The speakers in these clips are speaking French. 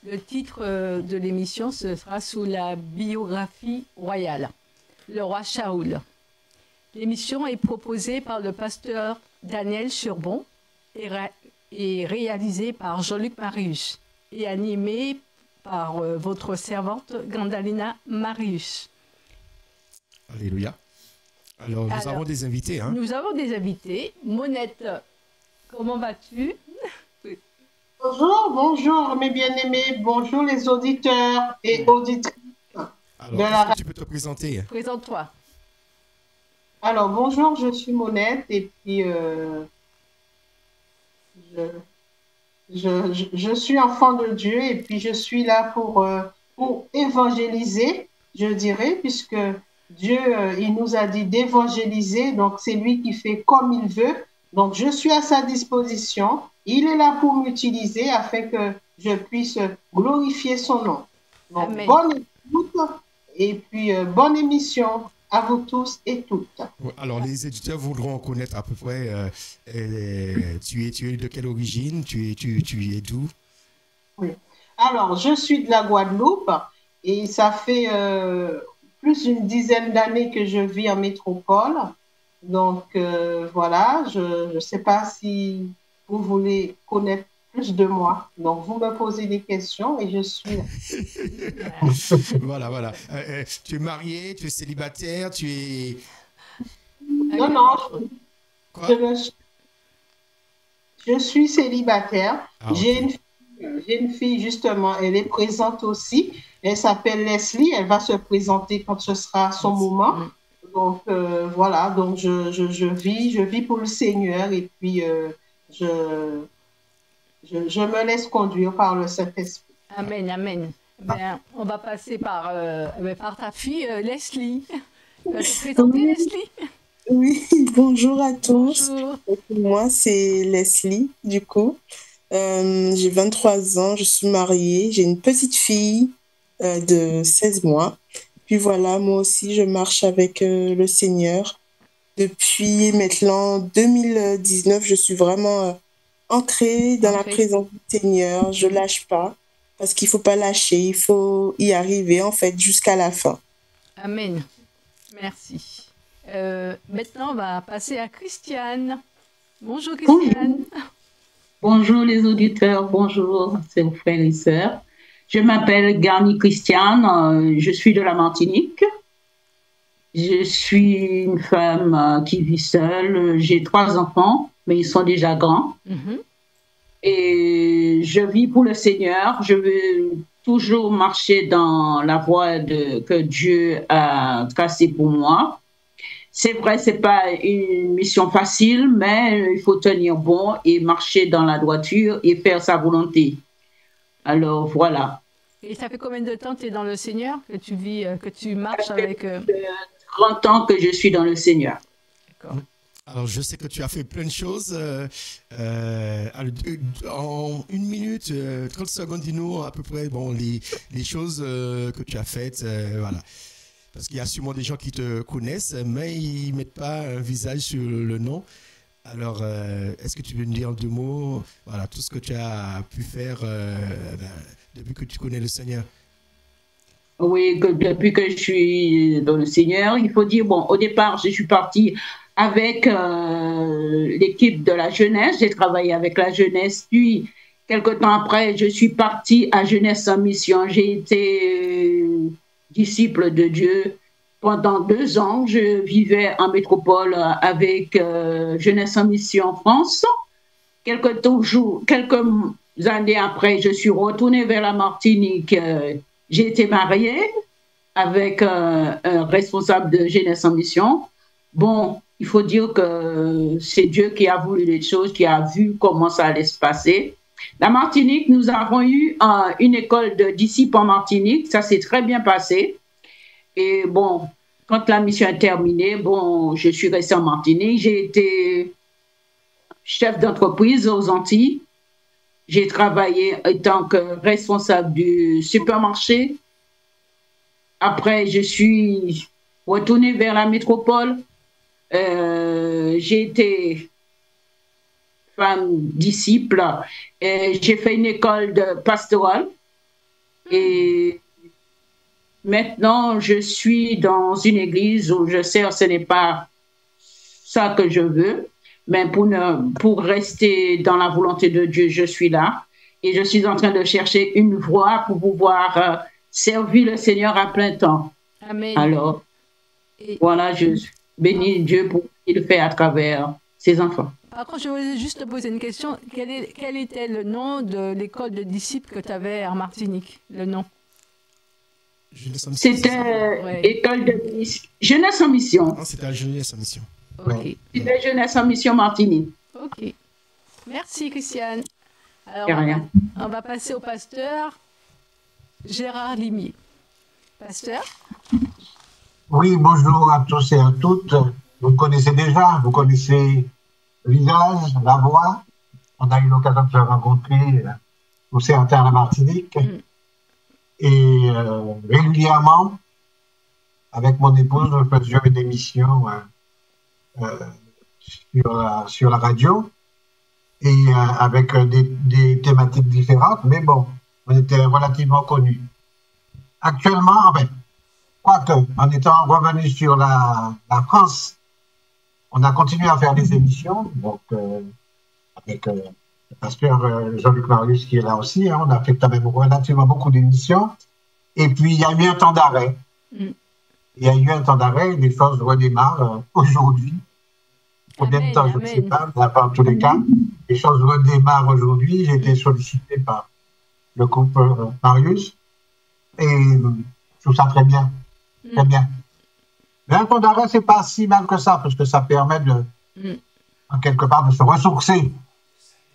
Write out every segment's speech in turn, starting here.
Le titre de l'émission, ce sera sous la biographie royale, le roi Shaoul. L'émission est proposée par le pasteur Daniel Surbon et réalisée par Jean-Luc Marius et animée par votre servante Gandalina Marius. Alléluia. Alors, nous avons des invités. Hein? Nous avons des invités. Monette, comment vas-tu? Bonjour, bonjour mes bien-aimés, bonjour les auditeurs et auditrices. Alors, est-ce que tu peux te présenter? Présente-toi. Alors, bonjour, je suis Monette et puis je suis enfant de Dieu et puis je suis là pour évangéliser, je dirais, puisque Dieu, il nous a dit d'évangéliser, donc c'est lui qui fait comme il veut. Donc, je suis à sa disposition. Il est là pour m'utiliser afin que je puisse glorifier son nom. Donc, Amen. bonne écoute et puis bonne émission à vous tous et toutes. Alors, les éditeurs voudront connaître à peu près, tu es de quelle origine, tu es d'où? Oui. Alors, je suis de la Guadeloupe et ça fait plus d'une dizaine d'années que je vis en métropole. Donc, voilà, je ne sais pas si vous voulez connaître plus de moi. Donc, vous me posez des questions et je suis là. Voilà. Tu es marié, tu es célibataire, tu es... Non, Quoi? je suis célibataire. Ah, J'ai ok. une fille, justement, elle est présente aussi. Elle s'appelle Leslie. Elle va se présenter quand ce sera son moment. Donc, voilà, donc je vis pour le Seigneur et puis je me laisse conduire par le Saint-Esprit. Amen, amen. Ben, on va passer par ta fille, Leslie. Tu vas te présenter, Leslie? Oui, bonjour à tous. Bonjour. Moi, c'est Leslie, du coup. J'ai 23 ans, je suis mariée, j'ai une petite fille de 16 mois. Puis voilà, moi aussi, je marche avec le Seigneur. Depuis maintenant 2019, je suis vraiment ancrée dans la présence du Seigneur. Je lâche pas parce qu'il faut pas lâcher, il faut y arriver en fait jusqu'à la fin. Amen. Merci. Maintenant, on va passer à Christiane. Bonjour, Christiane. Bonjour les auditeurs, bonjour ses frères et sœurs. Je m'appelle Garni Christiane, je suis de la Martinique. Je suis une femme qui vit seule. J'ai 3 enfants, mais ils sont déjà grands. Et je vis pour le Seigneur. Je veux toujours marcher dans la voie que Dieu a tracée pour moi. C'est vrai, c'est pas une mission facile, mais il faut tenir bon et marcher dans la droiture et faire sa volonté. Alors, voilà. Et ça fait combien de temps que tu es dans le Seigneur, que tu vis, que tu marches avec... 30 ans que je suis dans le Seigneur. D'accord. Alors, je sais que tu as fait plein de choses. En 1 minute, 30 secondes, dis-nous à peu près les choses que tu as faites. Voilà. Parce qu'il y a sûrement des gens qui te connaissent, mais ils ne mettent pas un visage sur le nom. Alors, est-ce que tu veux nous dire en 2 mots, voilà, tout ce que tu as pu faire depuis que tu connais le Seigneur? Oui, depuis que je suis dans le Seigneur, il faut dire, bon, au départ, je suis partie avec l'équipe de la jeunesse. J'ai travaillé avec la jeunesse. Puis, quelque temps après, je suis partie à Jeunesse en Mission. J'ai été disciple de Dieu. Pendant 2 ans, je vivais en métropole avec Jeunesse en Mission France. Quelques années après, je suis retournée vers la Martinique. J'ai été mariée avec un responsable de Jeunesse en Mission. Bon, il faut dire que c'est Dieu qui a voulu les choses, qui a vu comment ça allait se passer. La Martinique, nous avons eu une école de disciples en Martinique. Ça s'est très bien passé. Et bon, quand la mission est terminée, bon, je suis restée en Martinique. J'ai été chef d'entreprise aux Antilles. J'ai travaillé en tant que responsable du supermarché. Après, je suis retournée vers la métropole. J'ai été femme disciple. J'ai fait une école de pastorale Et maintenant, je suis dans une église où je sais que ce n'est pas ça que je veux, mais pour rester dans la volonté de Dieu, je suis là. Et je suis en train de chercher une voie pour pouvoir servir le Seigneur à plein temps. Amen. Alors, voilà, je bénis Dieu pour ce qu'il fait à travers ses enfants. Par contre, je voulais juste te poser une question. Quel était le nom de l'école de disciples que tu avais en Martinique? Le nom? C'était école de Jeunesse en Mission. Non, c'était la Jeunesse en Mission. Ok. C'était Jeunesse en Mission Martinique. Ok. Merci, Christiane. Alors, rien. On va passer au pasteur Gérard Limier. Pasteur? Oui, bonjour à tous et à toutes. Vous me connaissez déjà, vous connaissez le visage, la voix. On a eu l'occasion de se rencontrer au CRT à la Martinique. Et régulièrement, avec mon épouse, nous faisions une émission sur la radio et avec des thématiques différentes, mais bon, on était relativement connus. Actuellement, enfin, quoique, en étant revenu sur la France, on a continué à faire des émissions, donc avec le pasteur Jean-Luc Marius qui est là aussi, hein, on a fait quand même relativement beaucoup d'émissions, et puis il y a eu un temps d'arrêt. Il y a eu un temps d'arrêt, les choses redémarrent aujourd'hui. Combien de temps, je ne sais pas, mais en tous les cas, les choses redémarrent aujourd'hui. J'ai été sollicité par le groupe Marius, et je trouve ça très bien, très bien. Mais un temps d'arrêt, c'est pas si mal que ça, parce que ça permet de, en quelque part, de se ressourcer.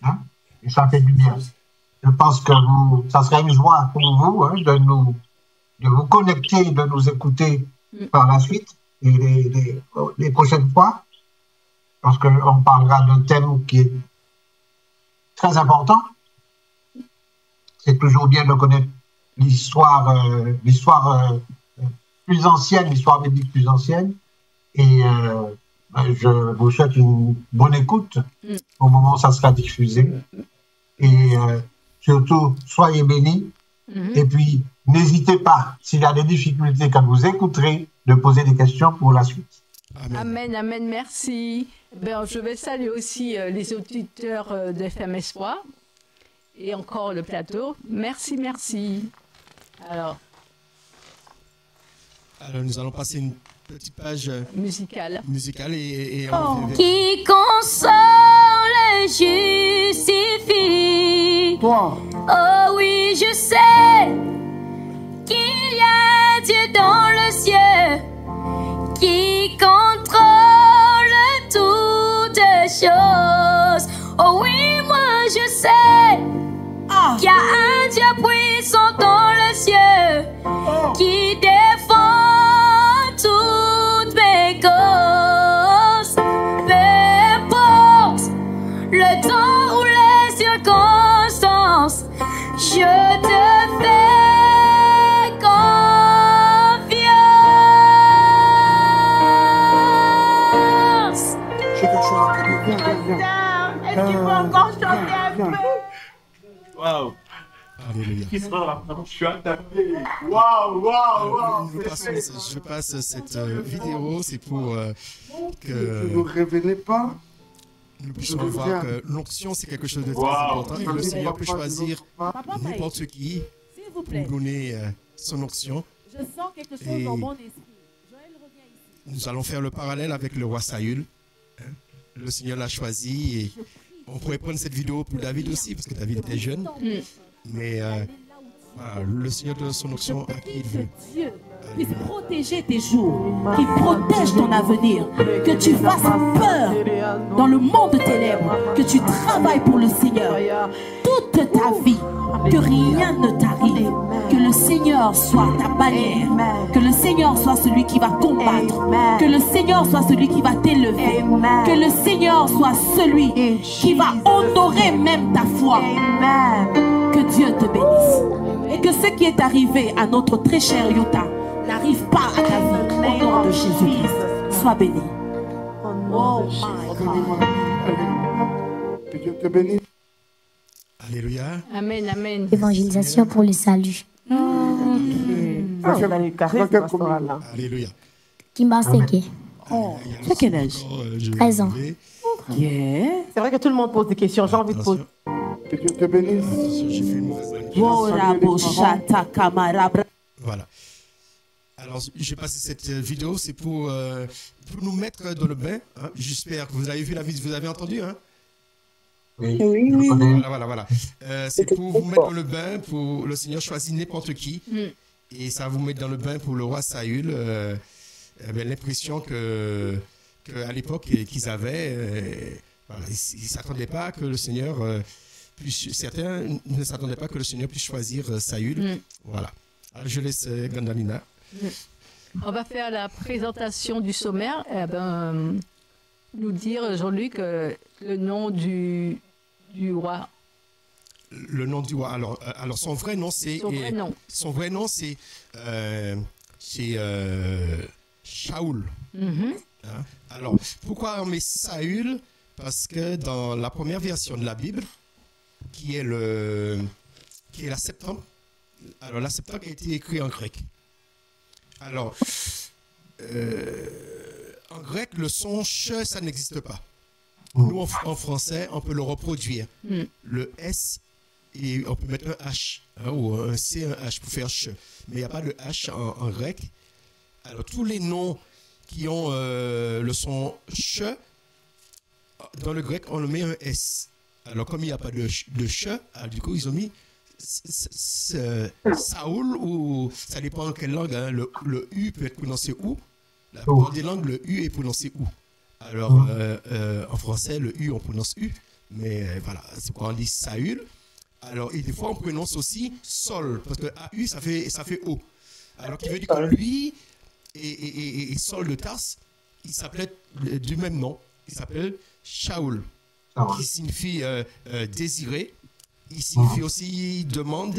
Hein, et ça fait du bien. Je pense que ça serait une joie pour vous hein, de vous connecter, de nous écouter par la suite, et les prochaines fois, parce qu'on parlera d'un thème qui est très important. C'est toujours bien de connaître l'histoire plus ancienne, l'histoire biblique plus ancienne. Et je vous souhaite une bonne écoute au moment où ça sera diffusé. Et surtout, soyez bénis. Et puis, n'hésitez pas, s'il y a des difficultés quand vous écouterez, de poser des questions pour la suite. Amen, amen, merci. Ben, je vais saluer aussi les auditeurs de FM Espoir et encore le plateau. Merci, merci. Alors, nous allons passer une petite page musicale et qui console et justifie. Oh oui, je sais qu'il y a Dieu dans le ciel qui contrôle toutes choses. Oh oui, moi je sais qu'il y a un Dieu puissant dans le ciel qui défend toutes mes causes. Peu importe le temps ou les circonstances, je te fais confiance. Est-ce qu'il faut encore chanter un peu? Waouh! Alléluia. Je suis attaqué. Waouh! Je passe cette vidéo, c'est pour que ne vous révélez pas. nous puissions voir que l'onction, c'est quelque chose de très important. Et le Seigneur peut choisir n'importe qui pour donner son onction. Je sens quelque chose dans mon esprit. Joël revient ici. Nous allons faire le parallèle avec le roi Saül. Le Seigneur l'a choisi et on pourrait prendre cette vidéo pour David aussi, parce que David était jeune. Mais voilà, le Seigneur donne son onction à qui il veut. Dieu puisse protéger tes jours, qu'il protège ton avenir, que tu fasses peur dans le monde de ténèbres, que tu travailles pour le Seigneur toute ta vie, que rien ne t'arrive, que le Seigneur soit ta bannière, que le Seigneur soit celui qui va combattre, que le Seigneur soit celui qui va t'élever, que le Seigneur soit celui qui va honorer même ta foi. Que Dieu te bénisse et que ce qui est arrivé à notre très cher Yuta n'arrive pas à ta vie au nom de Jésus-Christ. Sois béni. Oh Que Dieu te bénisse. Alléluia. Amen, amen. Évangélisation pour le salut. Ça, c'est dans les charismes pastoraux, là. Alléluia. Kimbaseke. Oh, tu as quel âge? 13 ans. Yeah. C'est vrai que tout le monde pose des questions. J'ai envie de poser. Que Dieu te bénisse. J'ai fait une mauvaise blague. Voilà. Alors, j'ai passé cette vidéo, c'est pour nous mettre dans le bain. Hein. J'espère que vous avez vu la vidéo, vous avez entendu, hein? Oui, Oui, oui. Voilà. C'est pour vous mettre dans le bain, pour le Seigneur choisit n'importe qui. Et ça va vous mettre dans le bain pour le roi Saül. L'impression qu'à l'époque qu'ils avaient, voilà, ils ne s'attendaient pas que le Seigneur certains ne s'attendaient pas que le Seigneur puisse choisir Saül. Voilà. Alors, je laisse Gandalina. On va faire la présentation du sommaire. Nous dire, Jean-Luc, le nom du roi. Le nom du roi. Alors son vrai nom, c'est... Son vrai nom, c'est Shaoul. Hein? Alors, pourquoi on met Saül? Parce que dans la première version de la Bible, qui est la Septante, alors la Septante a été écrite en grec. Alors, en grec, le son ch, ça n'existe pas. Nous, en français, on peut le reproduire. Le S, et on peut mettre un H, hein, ou un C, un H pour faire ch. Mais il n'y a pas de H en grec. Alors, tous les noms qui ont le son ch, dans le grec, on le met un S. Alors, comme il n'y a pas de ch, du coup, ils ont mis Saoul, ou ça dépend de quelle langue. Hein, le U peut être prononcé OU. La plupart des langues, le U est prononcé OU. Alors, en français, le U, on prononce U. Mais voilà, c'est quoi on dit Saül. Alors, et des fois, on prononce aussi Sol, parce que AU, ça fait O. Alors, qui veut dire que lui et Saul de Tarse, il s'appelait du même nom. Il s'appelle Shaoul, qui signifie désiré. Il signifie aussi demande.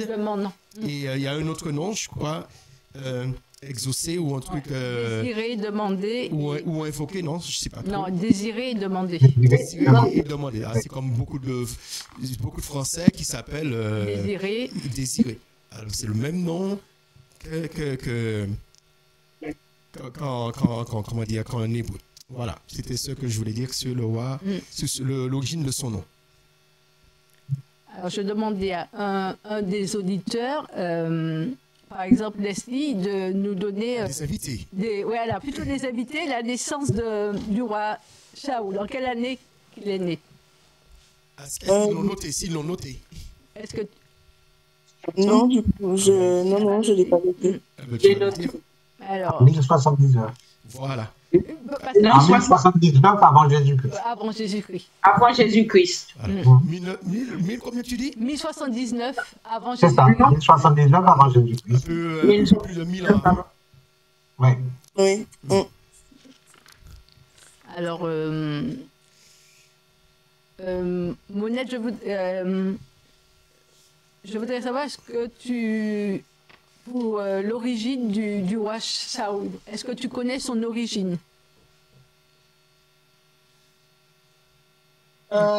Et il y a un autre nom, je crois, exaucer ou un truc. Désirer, demander. Ou invoquer, non, je ne sais pas. Non, désirer et demander. Désirer et demander. Ah, c'est comme beaucoup de Français qui s'appellent désirer. Alors, c'est le même nom qu'en hébreu. Voilà, c'était ce que je voulais dire sur le roi, sur l'origine de son nom. Alors, je demandais à un des auditeurs, par exemple Leslie, de nous donner... des invités. Plutôt des invités, la naissance du roi Shaoul. En quelle année il est né? Est-ce qu'ils l'ont noté? Est-ce que... Non, du coup, je ne l'ai pas noté. J'ai noté. Alors... 1079. Voilà. En 1079 avant Jésus-Christ. Avant Jésus-Christ. Avant Jésus-Christ. Combien tu dis? 1079 avant Jésus-Christ. C'est ça, 1079 avant Jésus-Christ. Un peu plus de 1000 ans. Oui. Alors, Monette, je voudrais savoir, est-ce que pour l'origine du roi Saoul, est-ce que tu connais son origine?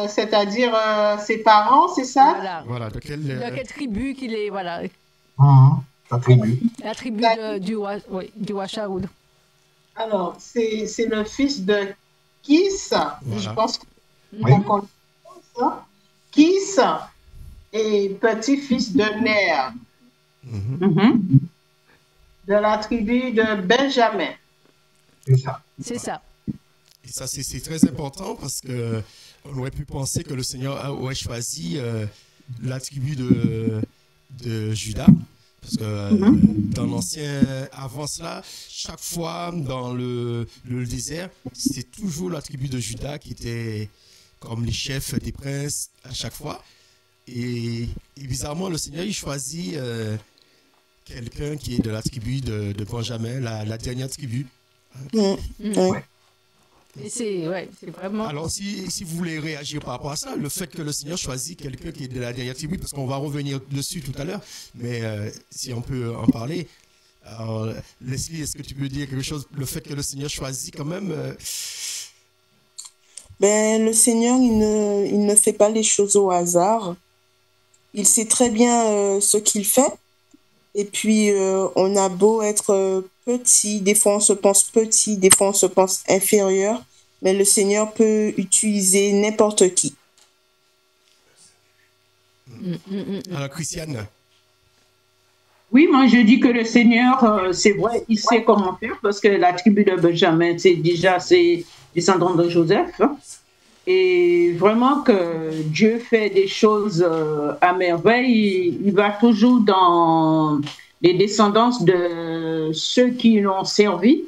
C'est-à-dire ses parents, c'est ça? Voilà. De quelle tribu qu'il est, voilà. La tribu. La tribu du roi Saoul. Alors, c'est le fils de Kis, je pense qu'on connaît ça. Kis et petit-fils de Ner, de la tribu de Benjamin. C'est ça. Et ça, c'est très important parce qu'on aurait pu penser que le Seigneur aurait choisi la tribu de Juda. Parce que dans l'ancien, avant cela, chaque fois dans le désert, c'était toujours la tribu de Juda qui était comme les chefs des princes à chaque fois. Et bizarrement, le Seigneur, il choisit quelqu'un qui est de la tribu de Benjamin, la dernière tribu. Et c'est vraiment... Alors, si vous voulez réagir par rapport à ça, le fait que le Seigneur choisit quelqu'un qui est de la dernière tribu, parce qu'on va revenir dessus tout à l'heure, mais si on peut en parler. Alors, Leslie, est-ce que tu peux dire quelque chose? Le fait que le Seigneur choisit quand même... Le Seigneur, il ne fait pas les choses au hasard. Il sait très bien ce qu'il fait. Et puis, on a beau être petit, des fois on se pense petit, des fois on se pense inférieur, mais le Seigneur peut utiliser n'importe qui. Alors, Christiane. Oui, moi je dis que le Seigneur, c'est vrai, il sait comment faire parce que la tribu de Benjamin, c'est descendant de Joseph. Et vraiment que Dieu fait des choses à merveille. Il va toujours dans les descendances de ceux qui l'ont servi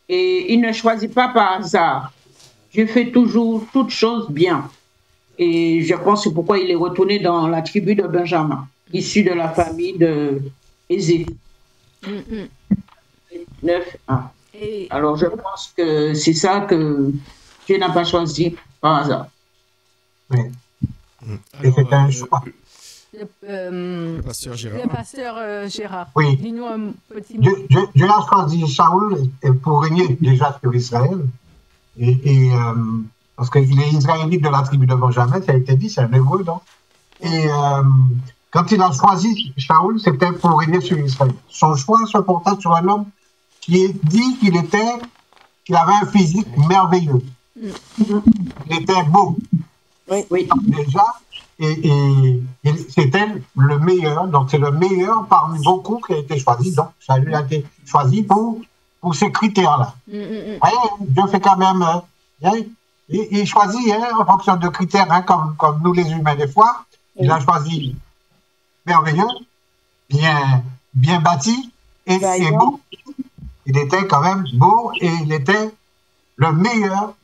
et il ne choisit pas par hasard. Dieu fait toujours toutes choses bien. Et je pense que c'est pourquoi il est retourné dans la tribu de Benjamin, issu de la famille de Ézé. 9.1. Alors je pense que c'est ça que Dieu n'a pas choisi par hasard. Oui. Et c'est un choix. Le pasteur Gérard. Le pasteur Gérard. Oui. Dis-nous un petit mot. Dieu a choisi Saoul pour régner déjà sur Israël. Parce qu'il est israélite de la tribu de Benjamin, ça a été dit, c'est un hébreu, donc. Et quand il a choisi Saoul, c'était pour régner sur Israël. Son choix se portait sur un homme qui est dit qu'il avait un physique merveilleux. Il était beau. Oui. Déjà, et c'était le meilleur, donc c'est le meilleur parmi beaucoup qui a été choisi. Donc, ça lui a été choisi pour ces critères-là. Voyez, Dieu fait quand même. Il choisit en fonction de critères, comme nous les humains, des fois. Il a choisi merveilleux, bien bâti et beau. Il était quand même beau et il était le meilleur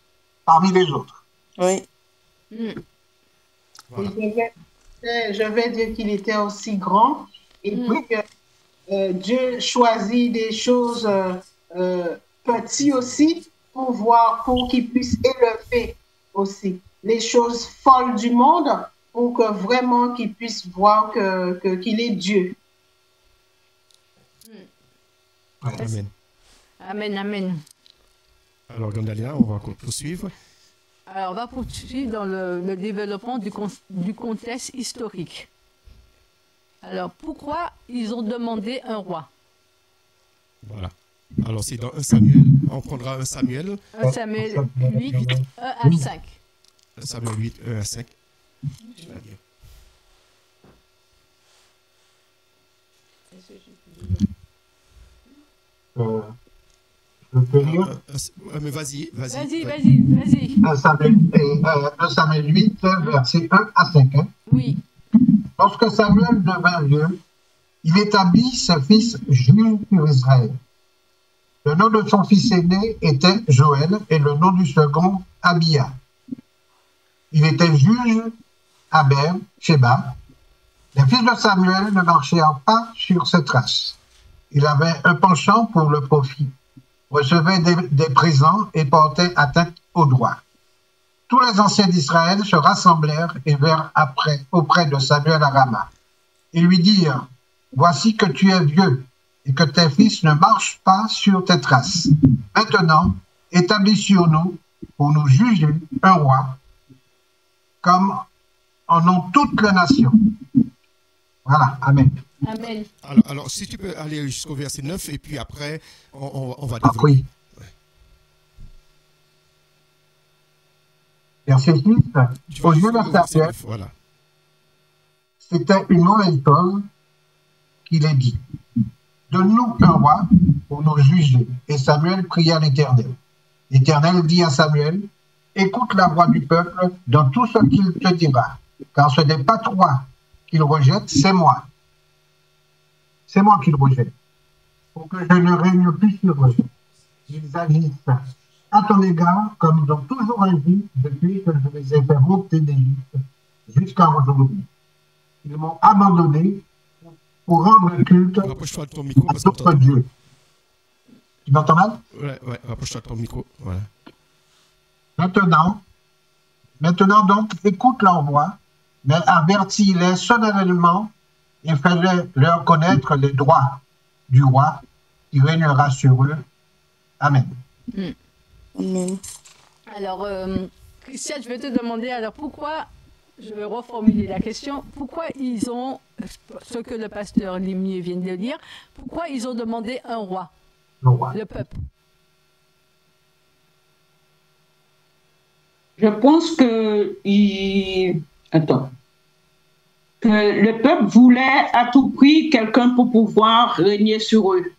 parmi les autres. Oui. Voilà. Je vais dire qu'il était aussi grand et puis que Dieu choisit des choses petites aussi pour qu'il puisse élever aussi les choses folles du monde pour que vraiment qu'il puisse voir qu'il est Dieu. Ouais, amen. Amen, amen. Alors, Gandalia, on va poursuivre. Alors, on va poursuivre dans le développement du contexte historique. Alors, pourquoi ils ont demandé un roi? Voilà. Alors, c'est dans 1 Samuel. On prendra 1 Samuel. 1 Samuel 8, 1 à 5. 1 Samuel 8, 1 à 5. Je vais dire. Je peux lire? Mais vas-y. 1 Samuel 8, versets 1 à 5. Hein? Oui. Lorsque Samuel devint vieux, il établit ses fils juges sur Israël. Le nom de son fils aîné était Joël et le nom du second, Abia. Il était juge à Sheba. Les fils de Samuel ne marchaient pas sur ses traces. Il avait un penchant pour le profit, recevait des présents et portait atteinte au droit. Tous les anciens d'Israël se rassemblèrent et vinrent auprès de Samuel à Rama. Ils lui dirent, « Voici que tu es vieux et que tes fils ne marchent pas sur tes traces. Maintenant, établis sur nous, pour nous juger, un roi, comme en ont toutes les nations. » Voilà, amen. Amen. Alors, si tu peux aller jusqu'au verset 9 et puis après, on va développer. Oui. Verset 6. Aux yeux de Samuel, voilà. C'était une mauvaise chose qu'il ait dit. Donne-nous un roi pour nous juger. Et Samuel pria l'Éternel. L'Éternel dit à Samuel, écoute la voix du peuple dans tout ce qu'il te dira, car ce n'est pas toi qu'il rejette, c'est moi. C'est moi qu'il rejette, pour que je ne règne plus sur eux. Ils agissent à ton égard comme ils ont toujours agi depuis que je les ai fait monter d'Égypte jusqu'à aujourd'hui. Ils m'ont abandonné pour rendre culte à d'autres dieux. Tu m'entends mal? Ouais, rapproche-toi de ton micro. Voilà. Maintenant donc, écoute leur voix, mais avertis-les solennellement et fais-leur connaître les droits du roi qui régnera sur eux. Amen. Amen. Alors, Christian, je vais te demander, alors pourquoi je vais reformuler la question. Pourquoi ils ont, ce que le pasteur Limier vient de dire, pourquoi ils ont demandé un roi, le peuple? Je pense que que le peuple voulait à tout prix quelqu'un pour pouvoir régner sur eux.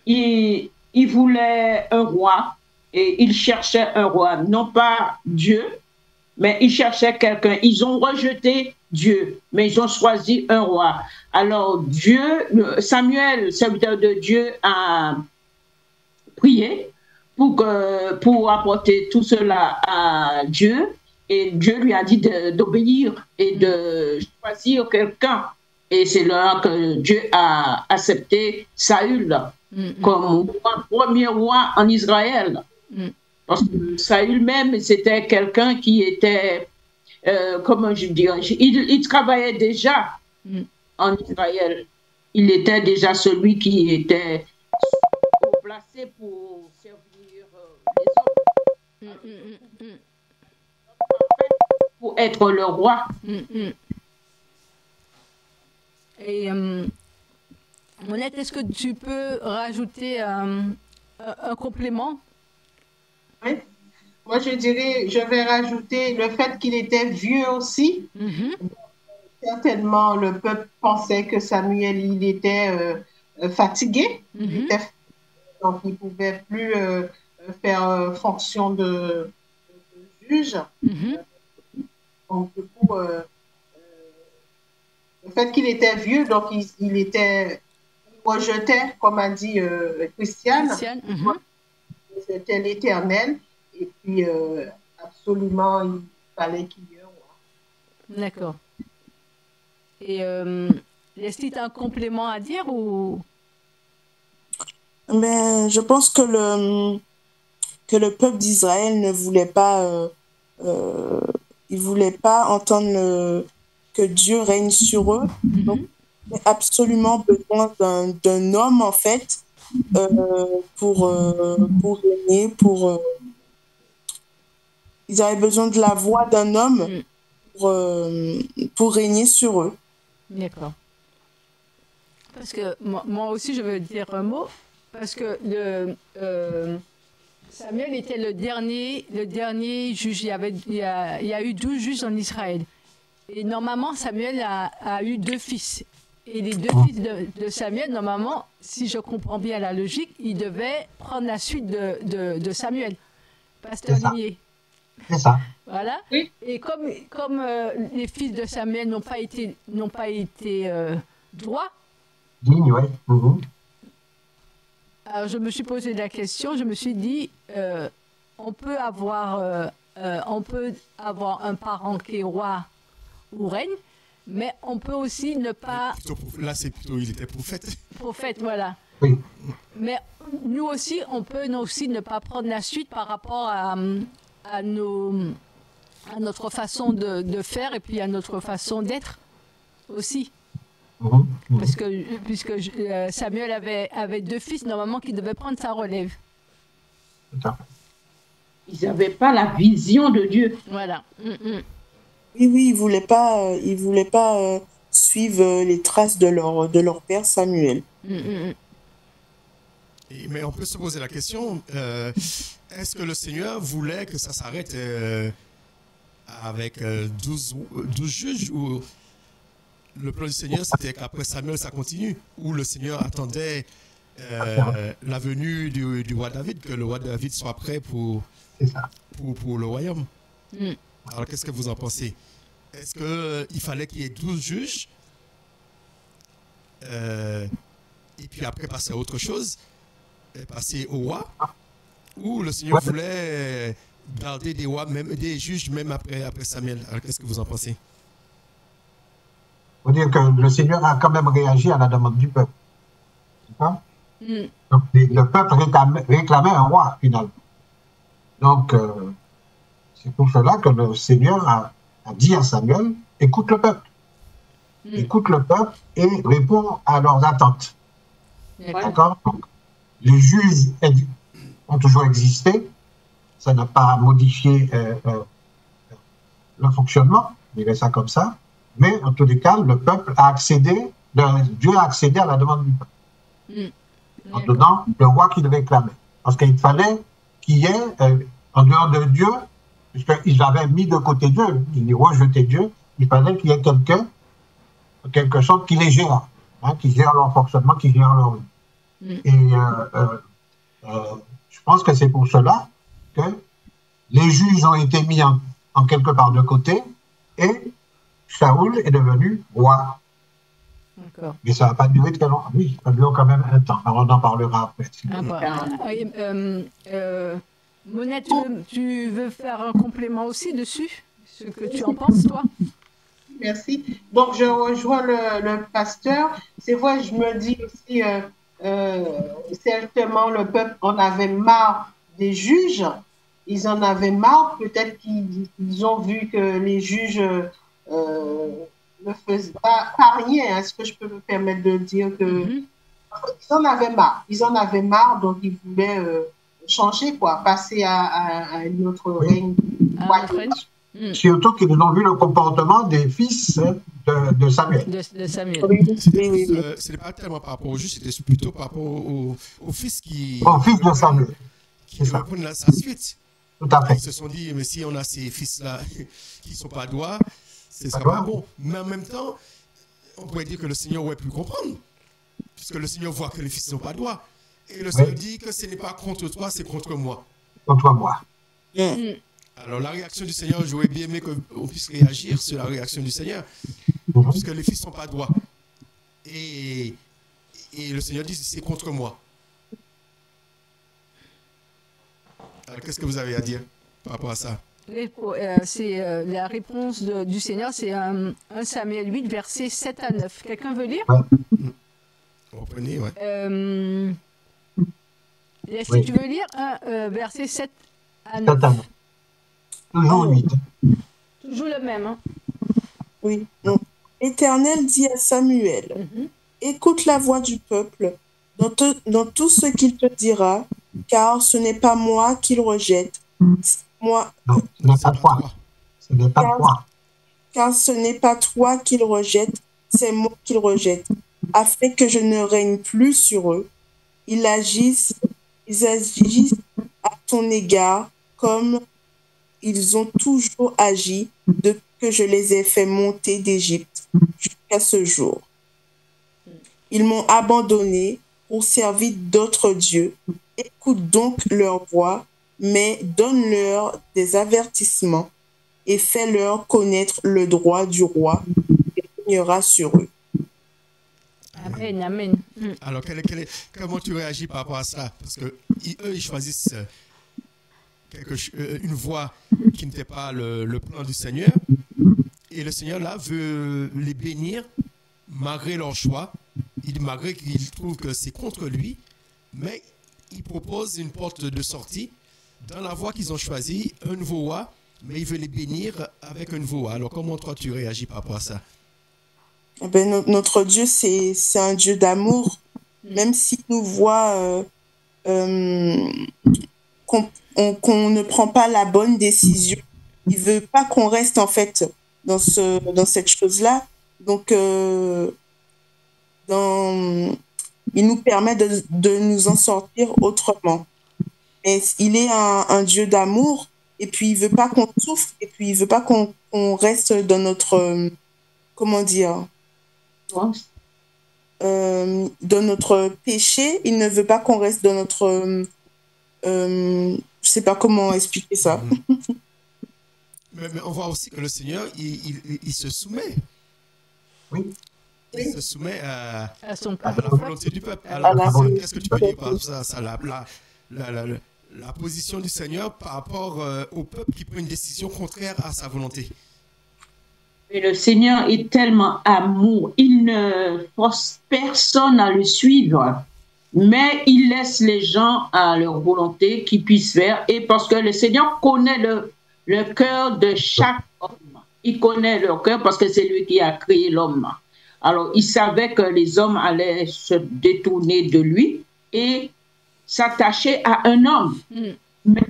Il voulait un roi et il cherchait un roi, non pas Dieu, mais ils cherchaient quelqu'un. Ils ont rejeté Dieu, mais ils ont choisi un roi. Alors Samuel, serviteur de Dieu, a prié pour apporter tout cela à Dieu. Et Dieu lui a dit d'obéir et de choisir quelqu'un. Et c'est là que Dieu a accepté Saül comme premier roi en Israël. Parce que Saül même, c'était quelqu'un qui était, comment je dirais, il travaillait déjà en Israël. Il était déjà celui qui était placé pour servir les autres. Pour être le roi. Et Monette, est-ce que tu peux rajouter un complément? Oui. Moi, je vais rajouter le fait qu'il était vieux aussi. Certainement, le peuple pensait que Samuel, il était fatigué. Donc, il ne pouvait plus faire fonction de juge. Donc, du coup, le fait qu'il était vieux, donc il rejetait, comme a dit Christiane, c'était l'Éternel. Et puis, absolument, il fallait qu'il y ait un roi. D'accord. Et Leslie, tu as un complément à dire ou... Mais je pense que le peuple d'Israël ne voulait pas... ils ne voulaient pas entendre que Dieu règne sur eux. Donc, il y a absolument besoin d'un homme, en fait, pour régner, ils avaient besoin de la voix d'un homme pour régner sur eux. D'accord. Parce que moi aussi, je veux dire un mot, parce que Samuel était le dernier juge. Il y a eu 12 juges en Israël. Et normalement, Samuel a eu 2 fils. Et les 2 fils de Samuel, normalement, si je comprends bien la logique, ils devaient prendre la suite de Samuel. Pasteur Limier. C'est ça. Voilà. Oui. Et comme les fils de Samuel n'ont pas été droits. Digne, oui. Alors, je me suis posé la question, je me suis dit, on peut avoir un parent qui est roi ou reine, mais on peut aussi ne pas... Là, c'est plutôt, il était prophète. Prophète, voilà. Oui. Mais nous aussi, on peut aussi ne pas prendre la suite par rapport à notre façon de faire et puis à notre façon d'être aussi. Parce que puisque Samuel avait 2 fils, normalement, qui devaient prendre sa relève. Ils n'avaient pas la vision de Dieu. Voilà. Oui, ils voulaient pas suivre les traces de leur père Samuel. Mais on peut se poser la question, est-ce que le Seigneur voulait que ça s'arrête avec 12 juges ou le plan du Seigneur, c'était qu'après Samuel, ça continue, où le Seigneur attendait la venue du roi David, que le roi David soit prêt pour le royaume. Alors, qu'est-ce que vous en pensez? Est-ce qu'il fallait qu'il y ait 12 juges et puis après passer à autre chose, passer au roi, ou le Seigneur voulait garder des juges même après Samuel? Alors, qu'est-ce que vous en pensez? Il faut dire que le Seigneur a quand même réagi à la demande du peuple. Donc, le peuple réclamait un roi, finalement. Donc, c'est pour cela que le Seigneur a dit à Samuel, écoute le peuple. Écoute le peuple et réponds à leurs attentes. D'accord? Donc, les juges ont toujours existé. Ça n'a pas modifié le fonctionnement. je dirais ça comme ça. Mais en tous les cas, le peuple a accédé, Dieu a accédé à la demande du peuple. En donnant le roi qu'il réclamait. Parce qu'il fallait qu'il y ait, en dehors de Dieu, puisqu'ils avaient mis de côté Dieu, ils ont rejeté Dieu, il fallait qu'il y ait quelqu'un, quelque chose qui les gère, hein, qui gère leur fonctionnement, qui gère leur vie. Et je pense que c'est pour cela que les juges ont été mis en quelque part de côté et Saoul est devenu roi. Mais ça n'a pas duré très longtemps. Oui, ça a duré quand même un temps. Alors on en parlera après. Monette, tu veux faire un complément aussi dessus? Ce que tu en penses, toi? Merci. Donc, je rejoins le pasteur. C'est vrai, je me dis aussi, certainement, le peuple en avait marre des juges. Ils en avaient marre. Peut-être qu'ils ont vu que les juges ne faisaient pas rien. Est-ce que je peux me permettre de dire que ils en avaient marre. Ils en avaient marre, donc ils voulaient changer, quoi, passer à une autre règne. Surtout qu'ils ont vu le comportement des fils de Samuel. De Samuel. Ce n'est pas tellement par rapport au juge, c'était plutôt par rapport au fils qui... Au fils de Samuel. Qui reprennent sa suite. Tout à fait. Ils se sont dit, mais si on a ces fils-là qui ne sont pas droits, ce ne sera pas bon. Mais en même temps, on pourrait dire que le Seigneur aurait pu comprendre. Puisque le Seigneur voit que les fils ne sont pas droits. Et le Seigneur dit que ce n'est pas contre toi, c'est contre moi. Contre moi. Alors la réaction du Seigneur, j'aurais bien aimé qu'on puisse réagir sur la réaction du Seigneur. Puisque les fils ne sont pas droits. Et le Seigneur dit, c'est contre moi. Alors qu'est-ce que vous avez à dire par rapport à ça? C'est la réponse du Seigneur, c'est 1 Samuel 8, versets 7 à 9. Quelqu'un veut lire? Reprenez, ouais. Si tu veux lire, versets 7 à 9. Toujours 8. Toujours le même. Hein? Oui. L'Éternel dit à Samuel, écoute la voix du peuple dans tout ce qu'il te dira, car ce n'est pas moi qu'il rejette. Moi. Non, ce n'est pas toi. Ce n'est pas toi. Car ce n'est pas toi qu'il rejette, c'est moi qu'il rejette, afin que je ne règne plus sur eux. Ils agissent à ton égard comme ils ont toujours agi depuis que je les ai fait monter d'Égypte jusqu'à ce jour. Ils m'ont abandonné pour servir d'autres dieux. Écoute donc leur voix, mais donne-leur des avertissements et fais-leur connaître le droit du roi qui régnera sur eux. Amen, amen. Alors, comment tu réagis par rapport à ça? Parce qu'eux, ils choisissent une voie qui n'était pas le plan du Seigneur. Et le Seigneur, là, veut les bénir malgré leur choix. Malgré qu'ils trouvent que c'est contre lui, mais il propose une porte de sortie dans la voie qu'ils ont choisie, un nouveau roi, mais il veut les bénir avec un nouveau roi. Alors, comment toi, tu réagis par rapport à ça? Notre Dieu, c'est un Dieu d'amour. Même s'il nous voit qu'on ne prend pas la bonne décision, il ne veut pas qu'on reste en fait dans cette chose-là. Donc, il nous permet de nous en sortir autrement. Mais il est un Dieu d'amour, et puis il ne veut pas qu'on souffre, et puis il ne veut pas qu'on reste dans notre... comment dire, dans notre péché. Il ne veut pas qu'on reste dans notre... je ne sais pas comment expliquer ça. Mais on voit aussi que le Seigneur, il se soumet. Oui. Il se soumet à la volonté du peuple. Qu'est-ce que tu peux dire par ça, la position du Seigneur par rapport au peuple qui prend une décision contraire à sa volonté? Et le Seigneur est tellement amour, il ne force personne à le suivre, mais il laisse les gens à leur volonté qu'ils puissent faire. Et parce que le Seigneur connaît le cœur de chaque homme. Il connaît leur cœur parce que c'est lui qui a créé l'homme. Alors, il savait que les hommes allaient se détourner de lui et s'attacher à un homme. Mais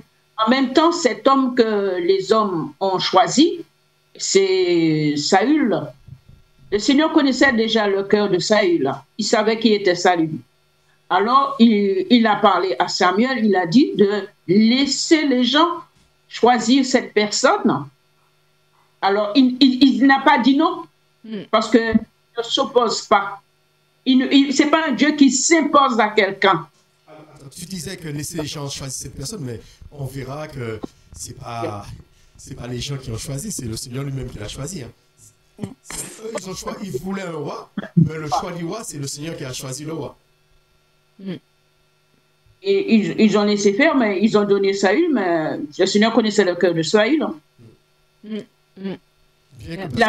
en même temps, cet homme que les hommes ont choisi, c'est Saül. Le Seigneur connaissait déjà le cœur de Saül. Il savait qui était Saül. Alors, il a parlé à Samuel, il a dit de laisser les gens choisir cette personne. Alors, il n'a pas dit non, parce qu'il ne s'oppose pas. Ce n'est pas un Dieu qui s'impose à quelqu'un. Tu disais que laisser les gens choisir cette personne, mais on verra que c'est pas les gens qui ont choisi, c'est le Seigneur lui-même qui l'a choisi. Hein. Ils voulaient un roi, mais le choix du roi, c'est le Seigneur qui a choisi le roi. Et ils ont laissé faire, mais ils ont donné Saül, mais le Seigneur connaissait le cœur de Saül. Bien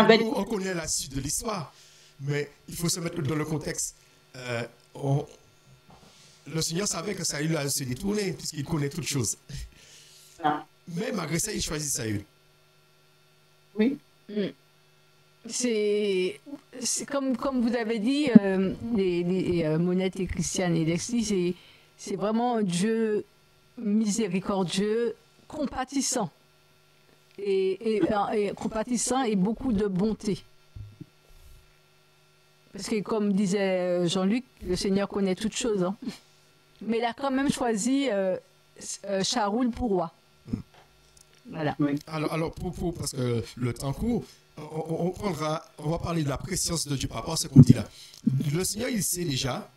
que on connaît la suite de l'histoire, mais il faut se mettre dans le contexte. Le Seigneur savait que Saül allait se détourner, puisqu'il connaît toutes choses. Mais malgré ça, il choisit Saül. Oui. C'est comme vous avez dit, les Monette et Christiane et Leslie, c'est vraiment un Dieu miséricordieux, compatissant. Et compatissant et beaucoup de bonté. Parce que comme disait Jean-Luc, le Seigneur connaît toutes choses. Hein. Mais il a quand même choisi Shaoul pour roi. Voilà. Oui. Alors parce que le temps court, on va parler de la préscience de Dieu par rapport à ce qu'on dit là. Le Seigneur, il sait déjà,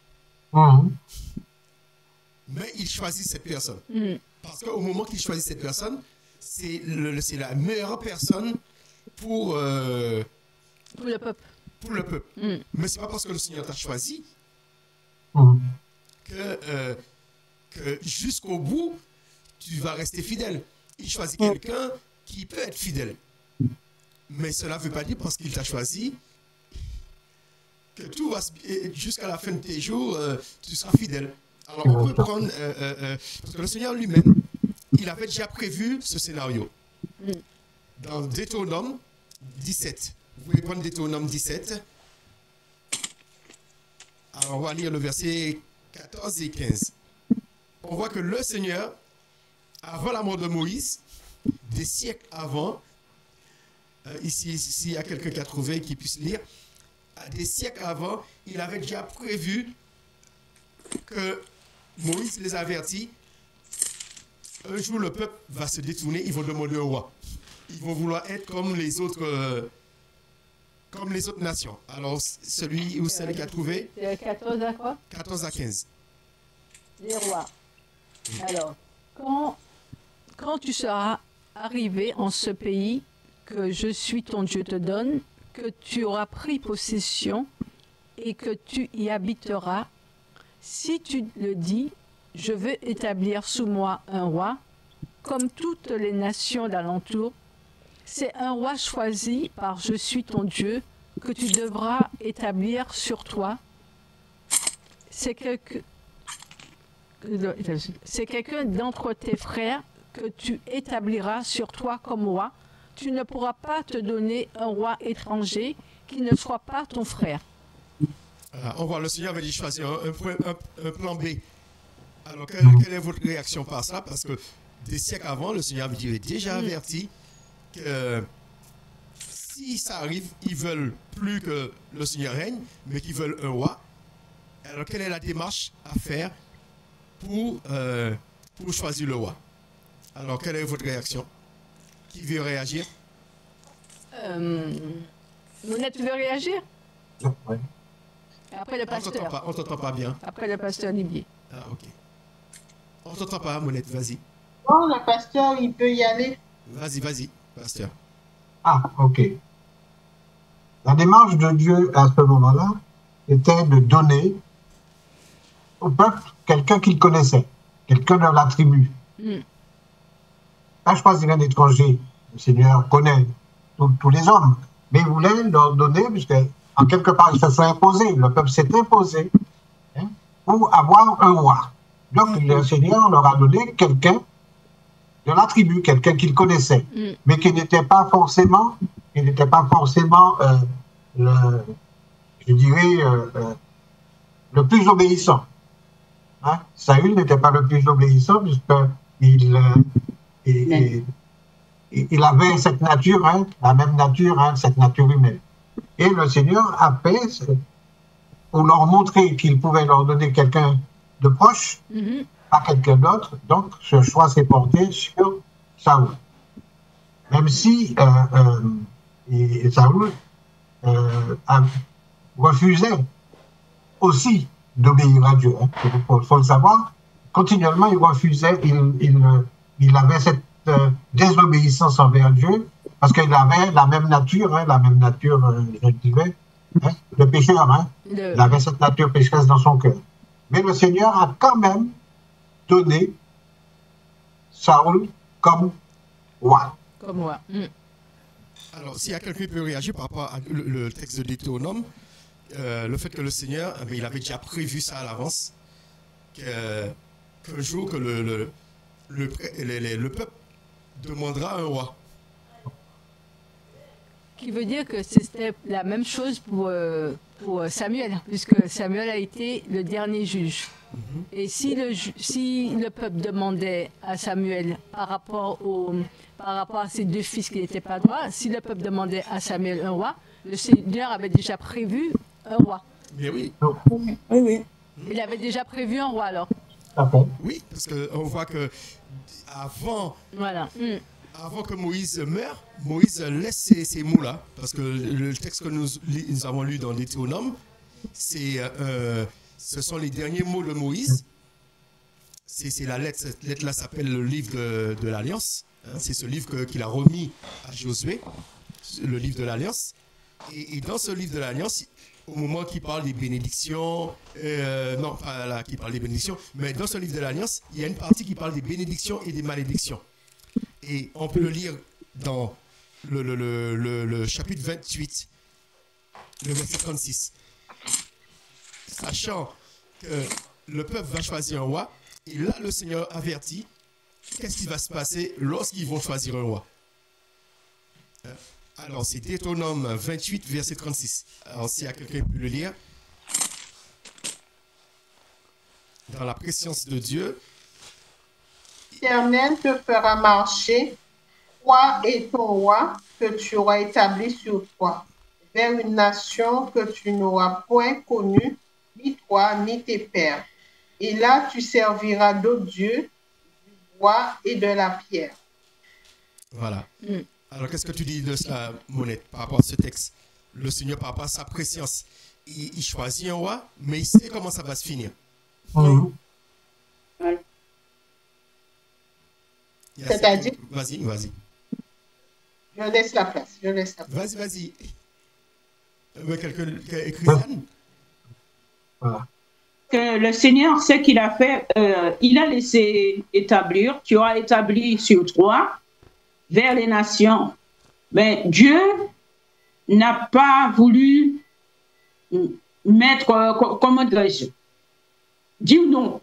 mais il choisit cette personne. Parce qu'au moment qu'il choisit cette personne, c'est la meilleure personne pour le peuple. Pour le peuple. Mais ce n'est pas parce que le Seigneur t'a choisi que jusqu'au bout, tu vas rester fidèle. Il choisit quelqu'un qui peut être fidèle. Mais cela ne veut pas dire parce qu'il t'a choisi que tout va jusqu'à la fin de tes jours, tu seras fidèle. Alors on peut prendre, parce que le Seigneur lui-même, il avait déjà prévu ce scénario. Dans Deutéronome 17. Vous pouvez prendre Deutéronome 17. Alors on va lire le verset 14 et 15. On voit que le Seigneur, avant la mort de Moïse, des siècles avant, ici il y a quelqu'un qui a trouvé, qui puisse lire, des siècles avant, il avait déjà prévu que Moïse les avertit. Un jour, le peuple va se détourner, ils vont demander au roi. Ils vont vouloir être comme les autres nations. Alors, celui ou celle qui a trouvé... 14 à quoi? 14 à 15. Les rois. Alors, quand tu seras arrivé en ce pays que je suis ton Dieu te donne, que tu auras pris possession et que tu y habiteras, si tu le dis, je veux établir sous moi un roi, comme toutes les nations d'alentour. C'est un roi choisi par je suis ton Dieu que tu devras établir sur toi. C'est quelqu'un d'entre tes frères que tu établiras sur toi comme roi. Tu ne pourras pas te donner un roi étranger qui ne soit pas ton frère. On voit le Seigneur avait dit choisir un plan B. Alors, quelle est votre réaction par ça? Parce que des siècles avant, le Seigneur avait déjà averti que si ça arrive, ils veulent plus que le Seigneur règne, mais qu'ils veulent un roi. Alors, quelle est la démarche à faire pour choisir le roi? Alors, quelle est votre réaction? Qui veut réagir? Monette, tu veux réagir? Oui. Après le pasteur. On t'entend pas bien. Après le pasteur Olivier. Ah, ok. On t'entend pas, Monette, vas-y. Non, le pasteur, il peut y aller. Vas-y, pasteur. Ah, ok. La démarche de Dieu à ce moment-là était de donner au peuple quelqu'un qu'il connaissait, quelqu'un de la tribu. Pas choisir un étranger. Le Seigneur connaît tous les hommes, mais il voulait leur donner, puisque en quelque part, il se sont imposés. Le peuple s'est imposé pour avoir un roi. Donc, le Seigneur leur a donné quelqu'un de la tribu, quelqu'un qu'il connaissait, mais qui n'était pas forcément, le plus obéissant. Saül n'était pas le plus obéissant, puisqu'il il avait cette nature, hein, la même nature, hein, cette nature humaine. Et le Seigneur a fait, pour leur montrer qu'il pouvait leur donner quelqu'un de proche, à quelqu'un d'autre, donc ce choix s'est porté sur Saül. Même si Saül refusait aussi d'obéir à Dieu. Il faut le savoir. Continuellement, il refusait, il avait cette désobéissance envers Dieu, parce qu'il avait la même nature, je dirais, hein, le pécheur. Hein. Il avait cette nature pécheresse dans son cœur. Mais le Seigneur a quand même donné Saül comme roi. Comme roi. Alors, s'il y a quelqu'un qui peut réagir par rapport à le texte de Deutéronome, le fait que le Seigneur, il avait déjà prévu ça à l'avance, qu'un jour que le peuple demandera un roi. Qui veut dire que c'était la même chose pour Samuel, puisque Samuel a été le dernier juge. Et si le peuple demandait à Samuel par rapport à ses deux fils qui n'étaient pas droits, si le peuple demandait à Samuel un roi, le Seigneur avait déjà prévu un roi. Mais oui. Oui. Il avait déjà prévu un roi alors. Oui, parce qu'on voit que avant que Moïse meure, Moïse laisse ces mots-là. Parce que le texte que nous avons lu dans Deutéronome, ce sont les derniers mots de Moïse. C'est la lettre. Cette lettre-là s'appelle le livre de l'Alliance. C'est ce livre qu'il a remis à Josué, le livre de l'Alliance. Et dans ce livre de l'Alliance, au moment qu'il parle des bénédictions, non, pas là qui parle des bénédictions, mais dans ce livre de l'Alliance, il y a une partie qui parle des bénédictions et des malédictions. Et on peut le lire dans le chapitre 28, le verset 36. Sachant que le peuple va choisir un roi, et là, le Seigneur avertit qu'est-ce qui va se passer lorsqu'ils vont choisir un roi. Alors, c'est Deutéronome 28, verset 36. Alors, s'il y a quelqu'un qui peut le lire. Dans la préscience de Dieu. L'Éternel te fera marcher, toi et ton roi, que tu auras établi sur toi, vers une nation que tu n'auras point connue, ni toi, ni tes pères. Et là, tu serviras d'autres dieux, du bois et de la pierre. Voilà. Alors, qu'est-ce que tu dis de cela, Monette, par rapport à ce texte? Le Seigneur, par rapport à sa préscience, il choisit un roi, mais il sait comment ça va se finir. C'est-à-dire? Vas-y. Je laisse la place. Vas-y. Quelqu'un écrit ça? Voilà. Que le Seigneur sait qu'il a fait, il a laissé établir, tu as établi sur toi vers les nations. Mais Dieu n'a pas voulu mettre, comment dirais-je, dire non.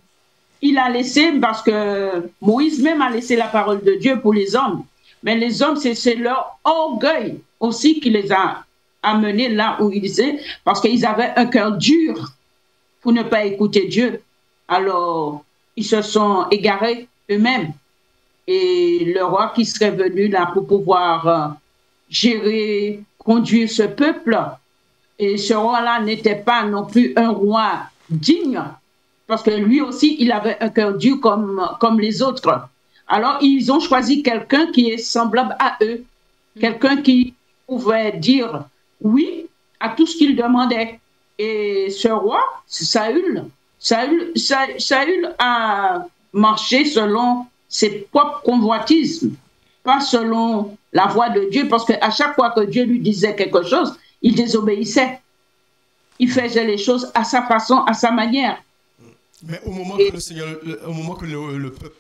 Il a laissé, parce que Moïse même a laissé la parole de Dieu pour les hommes. Mais les hommes, c'est leur orgueil aussi qui les a amenés là où ils étaient, parce qu'ils avaient un cœur dur pour ne pas écouter Dieu. Alors, ils se sont égarés eux-mêmes. Et le roi qui serait venu là pour pouvoir gérer, conduire ce peuple, et ce roi-là n'était pas non plus un roi digne, parce que lui aussi, il avait un cœur dur comme les autres. Alors, ils ont choisi quelqu'un qui est semblable à eux, quelqu'un qui pouvait dire oui à tout ce qu'il demandait. Et ce roi, Saül a marché selon ses propres convoitises, pas selon la voix de Dieu, parce qu'à chaque fois que Dieu lui disait quelque chose, il désobéissait. Il faisait les choses à sa façon, à sa manière. Mais au moment que le Seigneur, au moment que le peuple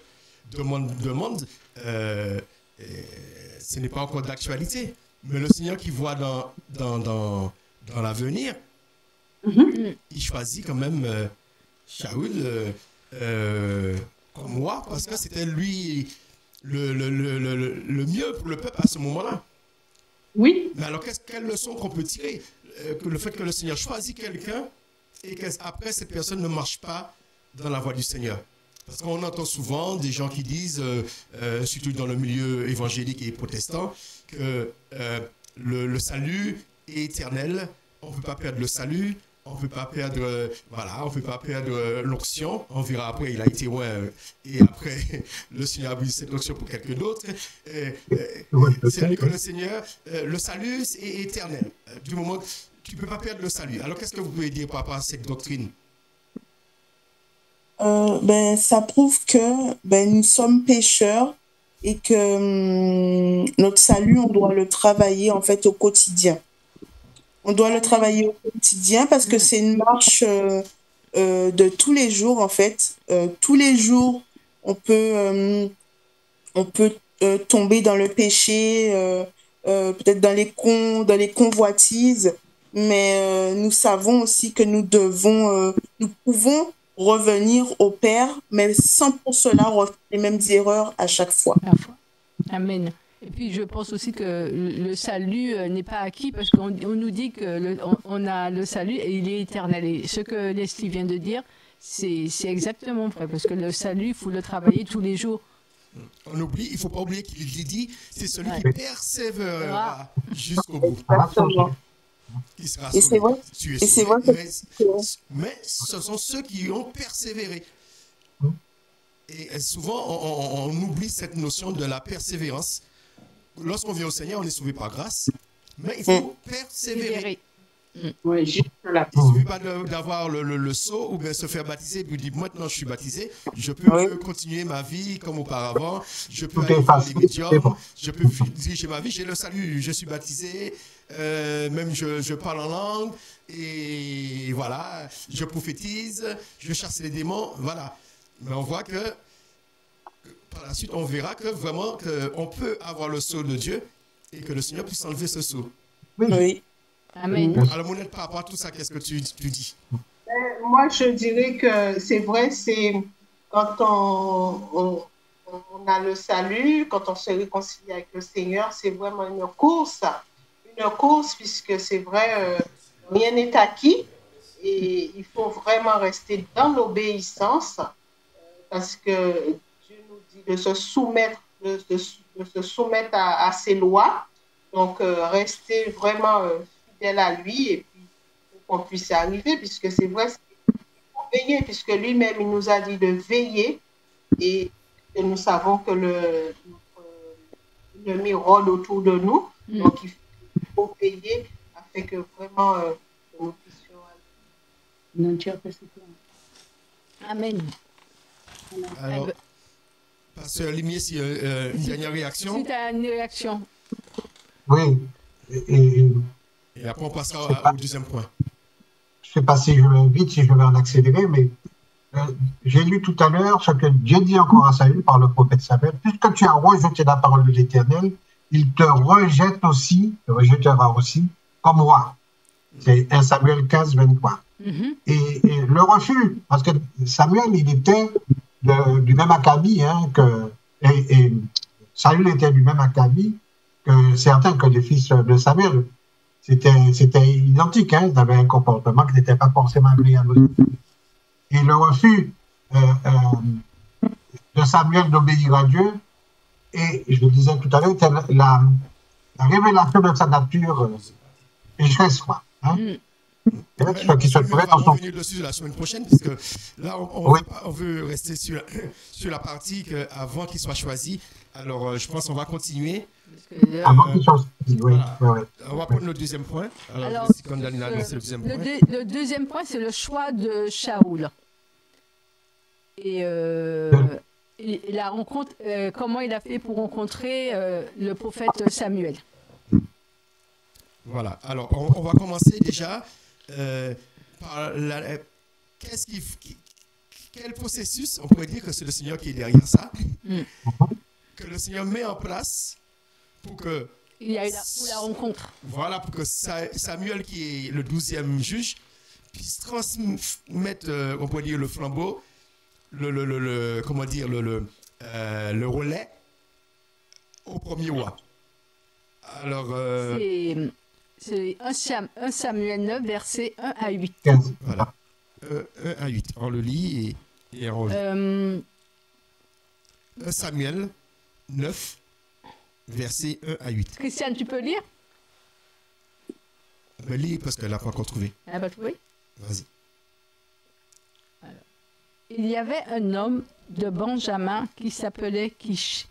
demande, ce n'est pas encore d'actualité. Mais le Seigneur qui voit dans l'avenir, il choisit quand même Shaoul comme roi, parce que c'était lui le mieux pour le peuple à ce moment-là. Oui. Mais alors, quelle leçon qu'on peut tirer? Le fait que le Seigneur choisit quelqu'un et qu'après, cette personne ne marche pas dans la voie du Seigneur. Parce qu'on entend souvent des gens qui disent, surtout dans le milieu évangélique et protestant, que le salut est éternel. On ne peut pas perdre le salut. On ne peut pas perdre, on peut pas perdre l'onction. On verra après, il a été loin. Et après, le Seigneur a pris cette onction pour quelqu'un d'autre. C'est lui que le Seigneur, le salut est éternel. Du moment que tu ne peux pas perdre le salut. Alors, qu'est-ce que vous pouvez dire par rapport à cette doctrine? Ça prouve que nous sommes pécheurs et que notre salut, on doit le travailler en fait au quotidien. On doit le travailler au quotidien parce que c'est une marche de tous les jours en fait. Tous les jours, on peut tomber dans le péché, peut-être dans les convoitises, mais nous savons aussi que nous pouvons revenir au Père, mais sans pour cela refaire les mêmes erreurs à chaque fois. Amen. Et puis je pense aussi que le salut n'est pas acquis parce qu'on nous dit qu'on a le salut et il est éternel. Et ce que Leslie vient de dire, c'est exactement vrai parce que le salut, il faut le travailler tous les jours. Il ne faut pas oublier qu'il dit, c'est celui qui persévérera jusqu'au bout. Qui sera sauvé. Mais ce sont ceux qui ont persévéré. Et souvent, on oublie cette notion de la persévérance. Lorsqu'on vient au Seigneur, on est sauvé par grâce, mais il faut persévérer. Oui, juste là. Il ne suffit pas d'avoir le sceau ou bien se faire baptiser et puis dire maintenant je suis baptisé, je peux continuer ma vie comme auparavant, je peux aller faire les médiums, je peux diriger ma vie, j'ai le salut, je suis baptisé, même je parle en langue et voilà, je prophétise, je chasse les démons, voilà. Mais on voit que par la suite, on verra que vraiment on peut avoir le sceau de Dieu et que le Seigneur puisse enlever ce sceau. Oui. Amen. Alors, Monette, par rapport à tout ça, qu'est-ce que tu dis? Moi, je dirais que c'est vrai, c'est quand on a le salut, quand on se réconcilie avec le Seigneur, c'est vraiment une course puisque c'est vrai, rien n'est acquis et il faut vraiment rester dans l'obéissance parce que de se soumettre à ses lois, donc rester vraiment fidèle à lui et puis pour qu'on puisse y arriver, puisque c'est vrai, il faut veiller, puisque lui-même il nous a dit de veiller et que nous savons que l'ennemi rôde autour de nous, donc il faut veiller afin que vraiment nous puissions aller. Amen. Alors, Pasteur Limier, si une dernière réaction. Si tu as une réaction. Oui. Et après, on passera au deuxième point. Je ne sais pas si je vais vite, si je vais en accélérer, mais j'ai lu tout à l'heure ce que Dieu dit encore à Saül par le prophète Samuel. Puisque tu as rejeté la parole de l'Éternel, il te rejettera aussi comme roi. C'est 1 Samuel 15, 23. Et le refus, parce que Samuel, il était du même acabit, et Saül était du même acabit que certains, que les fils de Samuel. C'était identique, ils avaient un comportement qui n'était pas forcément agréable. Et le refus de Samuel d'obéir à Dieu, et je le disais tout à l'heure, était la révélation de sa nature pécheresse, quoi. Ce qui se ferait dans son... On va revenir dessus la semaine prochaine, parce que là, on veut rester sur la partie avant qu'il soit choisi. Alors, je pense qu'on va continuer. Avant qu'il soit choisi, oui. On va prendre le deuxième point. Alors comme Daniel a annoncé le deuxième point. Le deuxième point, c'est le choix de Shaoul. Et la rencontre, comment il a fait pour rencontrer le prophète Samuel. Voilà. Alors, on va commencer déjà par quel processus, on pourrait dire que c'est le Seigneur qui est derrière ça, que le Seigneur met en place pour que... Il y a eu la rencontre. Voilà, pour que Samuel, qui est le 12e juge, puisse transmettre, on pourrait dire, le flambeau, le relais au premier roi. Alors... C'est 1 Samuel 9, versets 1 à 8. 15. Voilà. 1 à 8. On le lit et on lit. 1 Samuel 9, versets 1 à 8. Christiane, tu peux lire? Lis parce qu'elle n'a pas encore trouvé. Elle n'a pas trouvé? Vas-y. Il y avait un homme de Benjamin qui s'appelait Kish,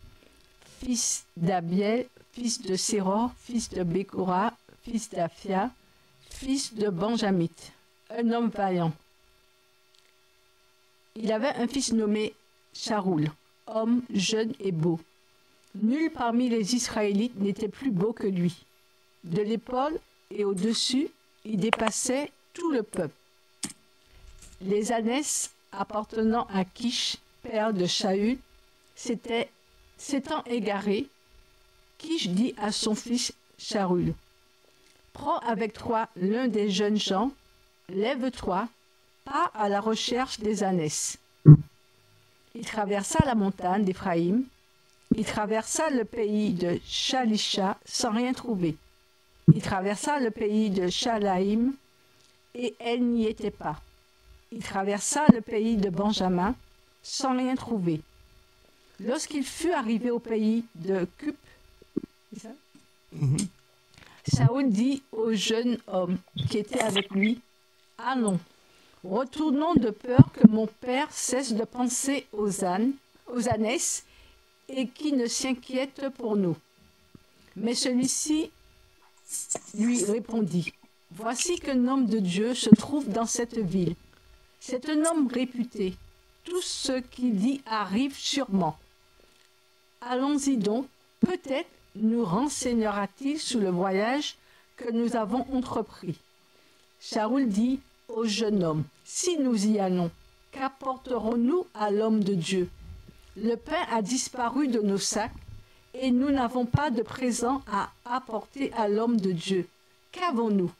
fils d'Abiel, fils de Séror, fils de Bécora, fils d'Aphia, fils de Benjamite, un homme vaillant. Il avait un fils nommé Sharoul, homme jeune et beau. Nul parmi les Israélites n'était plus beau que lui. De l'épaule et au-dessus, il dépassait tout le peuple. Les ânesses appartenant à Kish, père de Shaül, s'étant égarés, Kish dit à son fils Sharoul, « Prends avec toi l'un des jeunes gens, lève-toi, pars à la recherche des ânesses. » Il traversa la montagne d'Éphraïm, il traversa le pays de Shalisha sans rien trouver. Il traversa le pays de Shalaïm, et elle n'y était pas. Il traversa le pays de Benjamin sans rien trouver. Lorsqu'il fut arrivé au pays de Cup, Saoul dit au jeune homme qui était avec lui, « Allons, retournons de peur que mon père cesse de penser aux ânesses et qui ne s'inquiète pour nous. » Mais celui-ci lui répondit, « Voici qu'un homme de Dieu se trouve dans cette ville. C'est un homme réputé. Tout ce qu'il dit arrive sûrement. Allons-y donc, peut-être nous renseignera-t-il sur le voyage que nous avons entrepris. » Sharoul dit au jeune homme, « Si nous y allons, qu'apporterons-nous à l'homme de Dieu? Le pain a disparu de nos sacs et nous n'avons pas de présent à apporter à l'homme de Dieu. Qu'avons-nous? »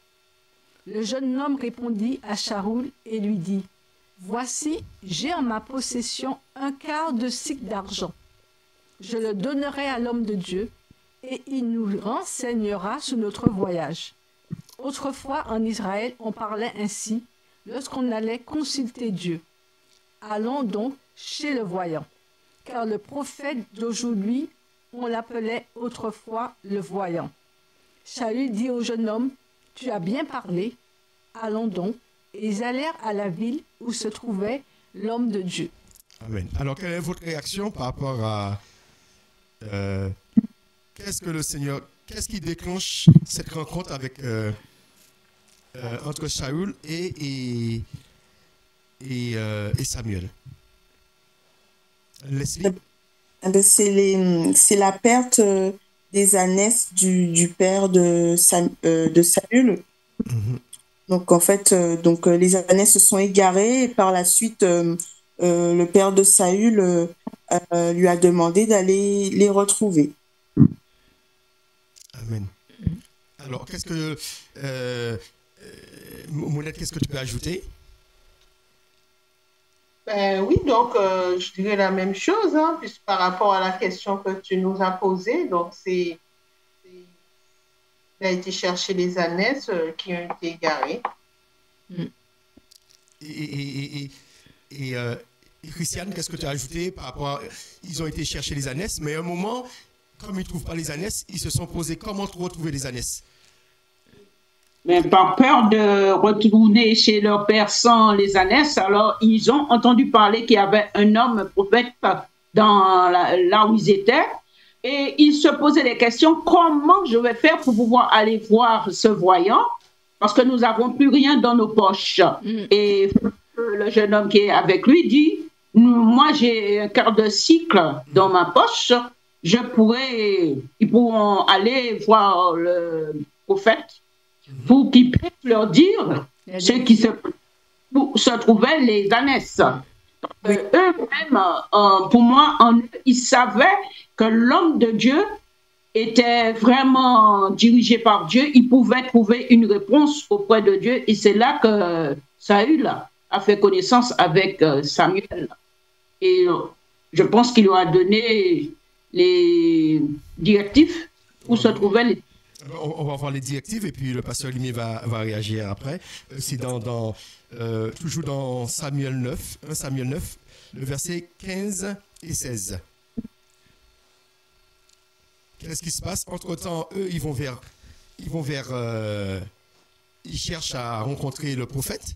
Le jeune homme répondit à Sharoul et lui dit, « Voici, j'ai en ma possession un quart de sicle d'argent. Je le donnerai à l'homme de Dieu, et il nous renseignera sur notre voyage. » Autrefois, en Israël, on parlait ainsi lorsqu'on allait consulter Dieu. Allons donc chez le voyant, car le prophète d'aujourd'hui, on l'appelait autrefois le voyant. Shaül dit au jeune homme, « Tu as bien parlé, allons donc. » Et ils allèrent à la ville où se trouvait l'homme de Dieu. Amen. Alors, quelle est votre réaction par rapport à... qu'est-ce qui déclenche cette rencontre avec, entre Shaül et Samuel? Leslie? C'est la perte des ânesses du père de Saül. Mm-hmm. Donc, en fait, les ânesses se sont égarées et par la suite, le père de Saül lui a demandé d'aller les retrouver. Amen. Alors, Mounette, qu'est-ce que tu peux ajouter? Oui, donc je dirais la même chose, hein, puisque par rapport à la question que tu nous as posée, donc il a été chercher les ânesses qui ont été égarées. Et Christiane, qu'est-ce que tu as ajouté par rapport à... Ils ont été chercher les ânesses, mais à un moment, comme ils ne trouvent pas les ânesses, ils se sont posés comment retrouver les ânesses? Mais par peur de retourner chez leur père sans les ânesses, alors ils ont entendu parler qu'il y avait un homme prophète là où ils étaient, et ils se posaient des questions, comment je vais faire pour pouvoir aller voir ce voyant, parce que nous n'avons plus rien dans nos poches. Et le jeune homme qui est avec lui dit, moi j'ai un quart de cycle dans ma poche, ils pourront aller voir le prophète pour qu'ils puissent leur dire ce qui se trouvait les ânesses. Eux-mêmes, pour moi, ils savaient que l'homme de Dieu était vraiment dirigé par Dieu. Ils pouvaient trouver une réponse auprès de Dieu. Et c'est là que Saül a fait connaissance avec Samuel. Et je pense qu'il lui a donné les directives où se trouvaient les... On va voir les directives et puis le pasteur Limier va réagir après. C'est toujours dans Samuel 9, 1 Samuel 9, le verset 15 et 16. qu'est-ce qui se passe? Entre-temps, eux, ils cherchent à rencontrer le prophète.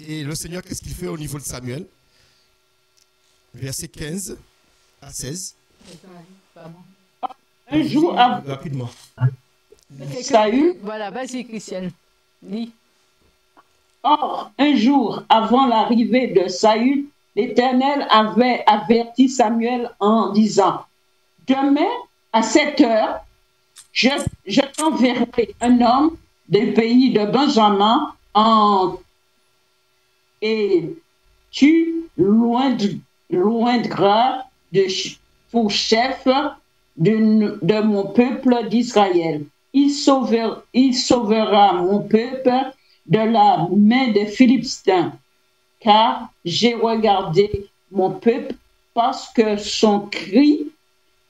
Et le Seigneur, qu'est-ce qu'il fait au niveau de Samuel? Verset 15 à 16. Un jour avant. Rapidement. Saül. Voilà, vas-y, Christiane. Lis. Or, un jour avant l'arrivée de Saül, l'Éternel avait averti Samuel en disant: demain, à 7 heures, je t'enverrai un homme du pays de Benjamin et tu loindras pour chef de mon peuple d'Israël. Il sauvera mon peuple de la main des Philistins, car j'ai regardé mon peuple parce que son cri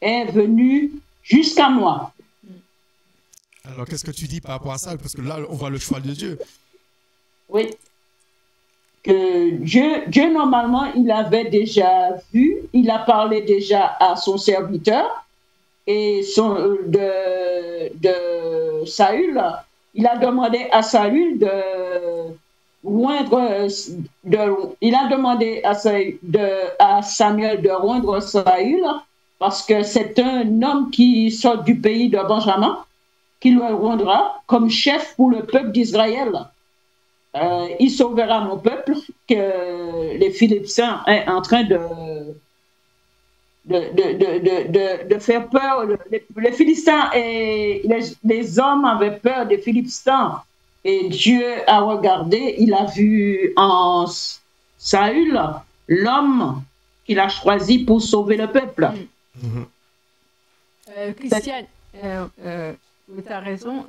est venu jusqu'à moi. Alors, qu'est-ce que tu dis par rapport à ça? Parce que là, on voit le choix de Dieu. Oui. Que Dieu, normalement, il avait déjà vu, il a parlé déjà à son serviteur et de Saül. Il a demandé à Saül il a demandé à Samuel de rendre Saül parce que c'est un homme qui sort du pays de Benjamin, qui le rendra comme chef pour le peuple d'Israël. Il sauvera mon peuple que les Philistins sont en train de faire peur. Les Philistins et les hommes avaient peur des Philistins. Et Dieu a regardé, il a vu en Saül l'homme qu'il a choisi pour sauver le peuple. Christiane, tu as raison.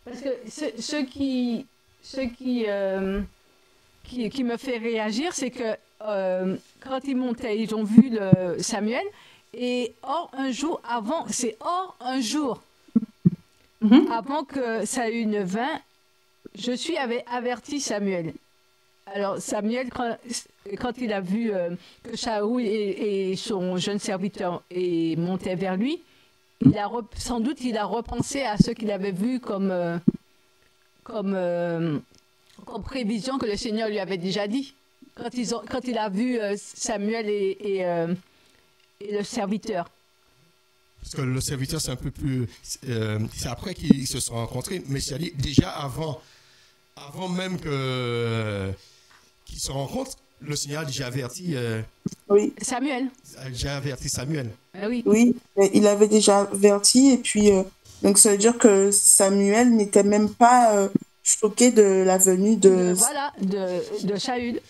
Parce que ce qui me fait réagir, c'est que quand ils montaient, ils ont vu Samuel, et un jour avant avant que Saül ne vint, Josué avait averti Samuel. Alors Samuel, quand il a vu que Saül et son jeune serviteur montaient vers lui, sans doute il a repensé à ce qu'il avait vu comme prévision que le Seigneur lui avait déjà dit. Quand il a vu Samuel et le serviteur. Parce que le serviteur, c'est un peu plus... c'est après qu'ils se sont rencontrés. Mais c'est déjà avant même qu'ils se rencontrent, le Seigneur a déjà averti... oui. Samuel. A déjà averti Samuel. Oui. Oui, il avait déjà averti. Et puis, donc ça veut dire que Samuel n'était même pas choqué de la venue de Saül.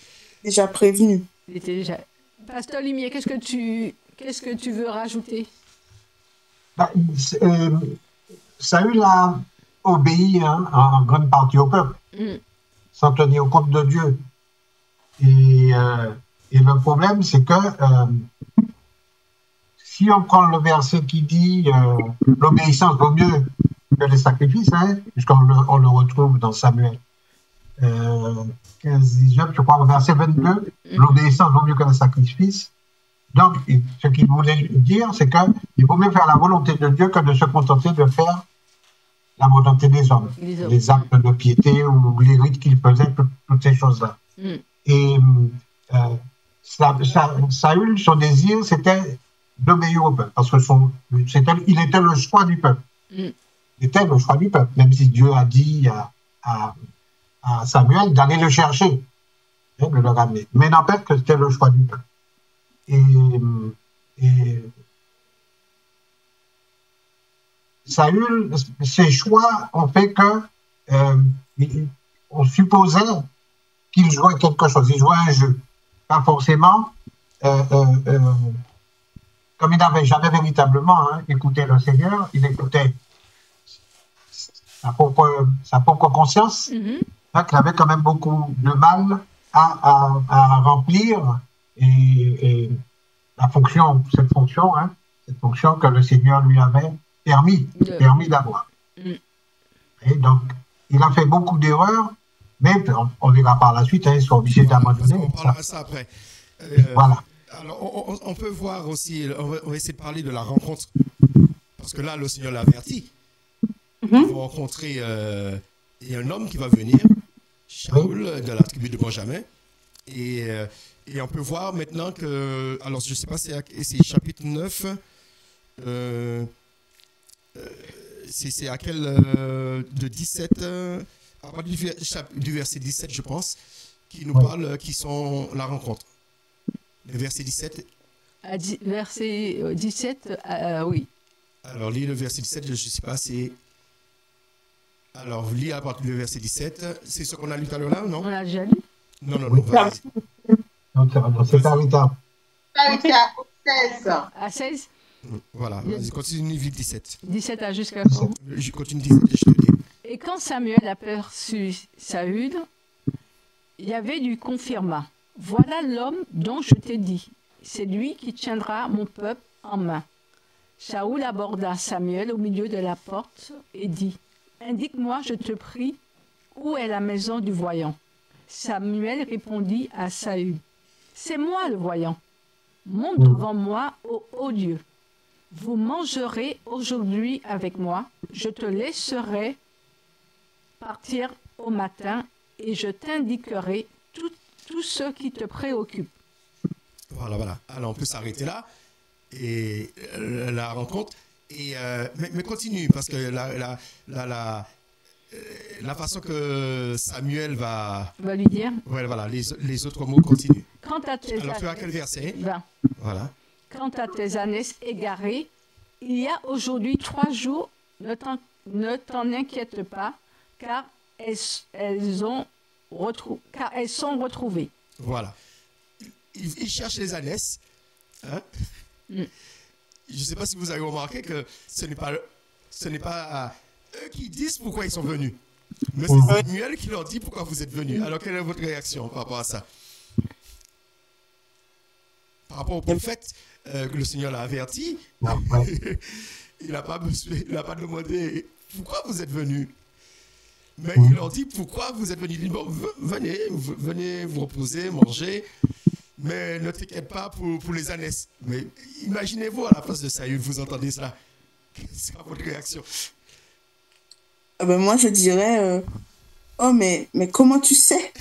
Déjà prévenu. Il était déjà... Pasteur Limier, qu'est-ce que tu veux rajouter? Saül a obéi en grande partie au peuple, sans tenir compte de Dieu. Et le problème, c'est que si on prend le verset qui dit l'obéissance vaut mieux que les sacrifices, puisqu'on le retrouve dans Samuel 15-19, je crois, au verset 22, l'obéissance vaut mieux que les sacrifices. Donc, ce qu'il voulait dire, c'est qu'il vaut mieux faire la volonté de Dieu que de se contenter de faire la volonté des hommes. Les actes de piété ou les rites qu'il faisait, toutes ces choses-là. Et Saül, son désir, c'était d'obéir au peuple, parce que il était le choix du peuple. Il était le choix du peuple, même si Dieu a dit à Samuel d'aller le chercher, de le ramener. Mais n'empêche que c'était le choix du peuple. Et Saül, ses choix ont fait que on supposait qu'il jouait quelque chose, il jouait un jeu. Pas forcément, comme il n'avait jamais véritablement écouté le Seigneur, il écoutait sa propre conscience, qu'il avait quand même beaucoup de mal à remplir et cette fonction que le Seigneur lui avait permis d'avoir. Et donc, il a fait beaucoup d'erreurs, mais on verra par la suite, ils sont obligés d'abandonner. On parlera de ça après. Voilà. Alors, on peut voir aussi, on va essayer de parler de la rencontre. Parce que là, le Seigneur l'a averti. Ils vont rencontrer un homme qui va venir, Shaoul, de la tribu de Benjamin. Et on peut voir maintenant que, alors je ne sais pas, c'est chapitre 9, c'est à quel, de 17, à partir du verset 17, je pense, qui nous parle, qui sont la rencontre. Le verset 17. Verset 17, oui. Alors, lis le verset 17, je ne sais pas, c'est... Alors, lis à partir du verset 17. C'est ce qu'on a lu tout à l'heure là, non? On l'a déjà lu? Non, vas-y. Non, c'est Arita. Arita, 16. À 16? Voilà, vas-y, continue, vite 17. 17 à jusqu'à quand? Je continue 17, je te dis. Et quand Samuel aperçut Saül, Yahvé lui confirma: voilà l'homme dont je t'ai dit, c'est lui qui tiendra mon peuple en main. Saül aborda Samuel au milieu de la porte et dit: indique-moi, je te prie, où est la maison du voyant? Samuel répondit à Saül: c'est moi le voyant. Monte devant moi au haut lieu. Vous mangerez aujourd'hui avec moi, je te laisserai partir au matin et je t'indiquerai tout ce qui te préoccupe. Voilà. Alors on peut s'arrêter là et la rencontre. Et, mais continue, parce que la façon que Samuel va lui dire. Ouais, voilà, les autres mots continuent. Alors tu as quel verset? 20. Voilà. Quant à tes ânesses égarées, il y a aujourd'hui 3 jours, ne t'en inquiète pas, car elles sont retrouvées. Voilà. Il cherche les ânesses. Hein? Je ne sais pas si vous avez remarqué que ce n'est pas eux qui disent pourquoi ils sont venus. Mais c'est Samuel qui leur dit pourquoi vous êtes venus. Alors, quelle est votre réaction par rapport à ça? Par rapport au prophète que le Seigneur l'a averti, il n'a pas demandé pourquoi vous êtes venus. Mais il leur dit pourquoi vous êtes venus. Il dit, bon, venez vous reposer, manger, mais ne t'inquiète pas pour les ânesses. Mais imaginez-vous à la place de Saül, vous entendez cela. C'est quoi votre réaction? Moi, je dirais, oh, mais comment tu sais?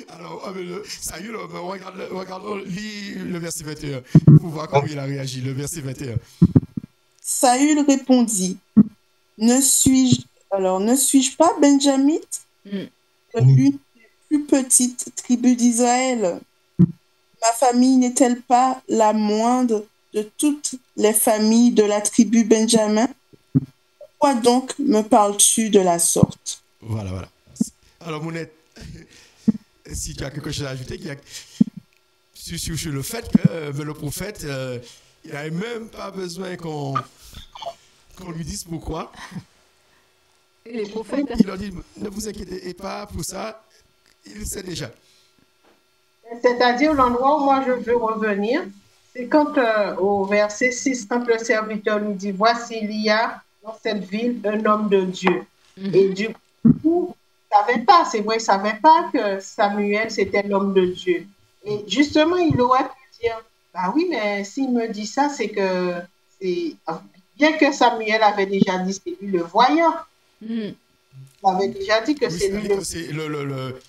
Alors, Saül, regardons, lis le verset 21 pour voir comment il a réagi, le verset 21. Saül répondit: ne suis-je pas benjamite, l'une des plus petites tribus d'Israël? Ma famille n'est-elle pas la moindre de toutes les familles de la tribu Benjamin? Pourquoi donc me parles-tu de la sorte? Voilà. Alors, Mounette, si tu as quelque chose à ajouter, sur le fait que le prophète, il n'avait même pas besoin qu'on lui dise pourquoi. Et les prophètes... Il leur dit, ne vous inquiétez pas pour ça, il sait déjà. C'est-à-dire, l'endroit où moi je veux revenir, c'est quand au verset 6, quand le serviteur lui dit: voici, il y a dans cette ville un homme de Dieu. Et du coup, c'est vrai, il ne savait pas que Samuel, c'était l'homme de Dieu. Et justement, il aurait pu dire: bah oui, mais s'il me dit ça, c'est que bien que Samuel avait déjà dit c'est lui le voyant. Il avait déjà dit que c'est lui c'est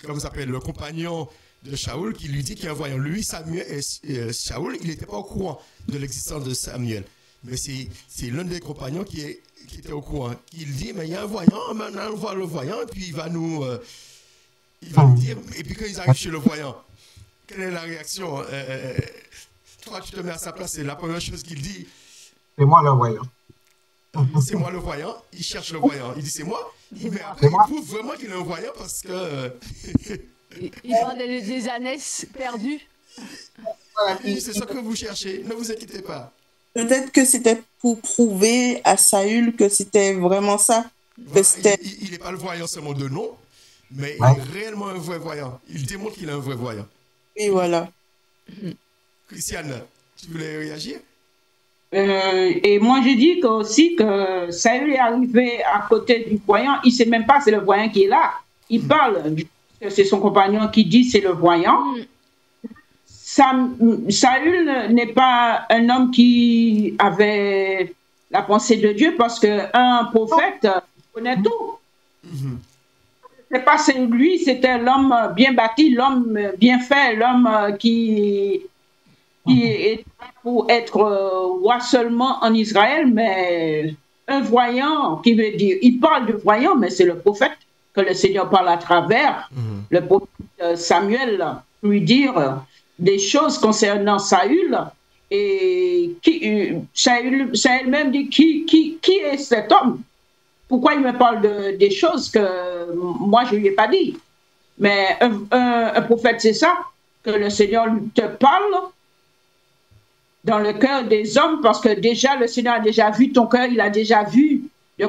comment ça s'appelle, le compagnon de Shaoul qui lui dit qu'il y a un voyant. Lui, Shaoul, il n'était pas au courant de l'existence de Samuel. Mais c'est l'un des compagnons qui était au courant. Il dit, mais il y a un voyant, maintenant on voit le voyant, et puis il va nous dire, et puis quand ils arrivent chez le voyant, quelle est la réaction? Toi, tu te mets à sa place, c'est la première chose qu'il dit. C'est moi le voyant. C'est moi le voyant, il cherche le voyant. Il dit, c'est moi. Mais après, il prouve vraiment qu'il est un voyant parce que... il parle des ânesses perdues. C'est ça que vous cherchez, ne vous inquiétez pas. Peut-être que c'était pour prouver à Saül que c'était vraiment ça. Voilà, il n'est pas le voyant seulement de nom, mais il est réellement un vrai voyant. Il démontre qu'il est un vrai voyant. Et voilà. Christiane, tu voulais réagir? Et moi, je dis aussi que Saül est arrivé à côté du voyant. Il ne sait même pas c'est le voyant qui est là. Il parle, c'est son compagnon qui dit c'est le voyant. Saül n'est pas un homme qui avait la pensée de Dieu parce qu'un prophète connaît tout. C'est pas lui, c'était l'homme bien bâti, l'homme bien fait, l'homme qui est pour être roi seulement en Israël, mais un voyant, qui veut dire, il parle de voyant, mais c'est le prophète que le Seigneur parle à travers, le prophète Samuel, lui dire des choses concernant Saül, et Saül même dit, qui est cet homme? Pourquoi il me parle des choses que moi je ne lui ai pas dit? Mais un prophète, c'est ça, que le Seigneur te parle dans le cœur des hommes, parce que déjà le Seigneur a déjà vu ton cœur, il a déjà vu de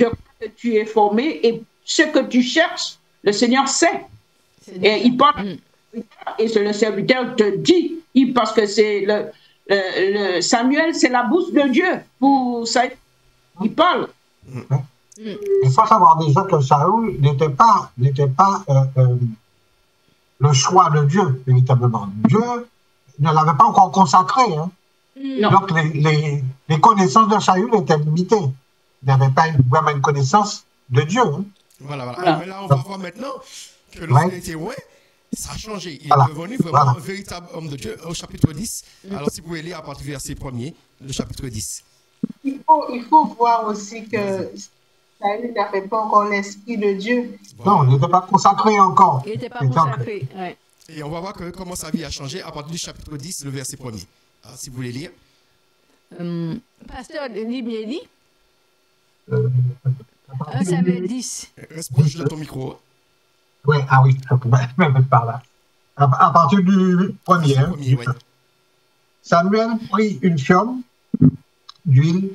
quoi tu es formé, et ce que tu cherches, le Seigneur sait. Et il parle, et le serviteur te dit, parce que c'est Samuel, c'est la bouche de Dieu. Pour ça, il parle. Il faut savoir déjà que Saül n'était pas le choix de Dieu, véritablement. Dieu ne l'avait pas encore consacré. Hein. Donc, les connaissances de Saül étaient limitées. Il n'avait pas vraiment une connaissance de Dieu. Hein. Voilà. Mais là, on va voir maintenant que lorsqu'il était loin, ça a changé. Il est devenu vraiment un véritable homme de Dieu au chapitre 10. Alors, si vous pouvez lire à partir du verset 1er, le chapitre 10. Il faut voir aussi que Saül n'avait pas encore l'esprit de Dieu. Non, il n'était pas consacré encore. Il n'était pas consacré, ouais. Et on va voir comment sa vie a changé à partir du chapitre 10, le verset 1er. Alors, si vous voulez lire. Pasteur, lis bien, lis. Ça veut 10. Reste proche de ton micro. Oui, je peux mettre par là. À partir du premier. Oui. Samuel prit une fiole d'huile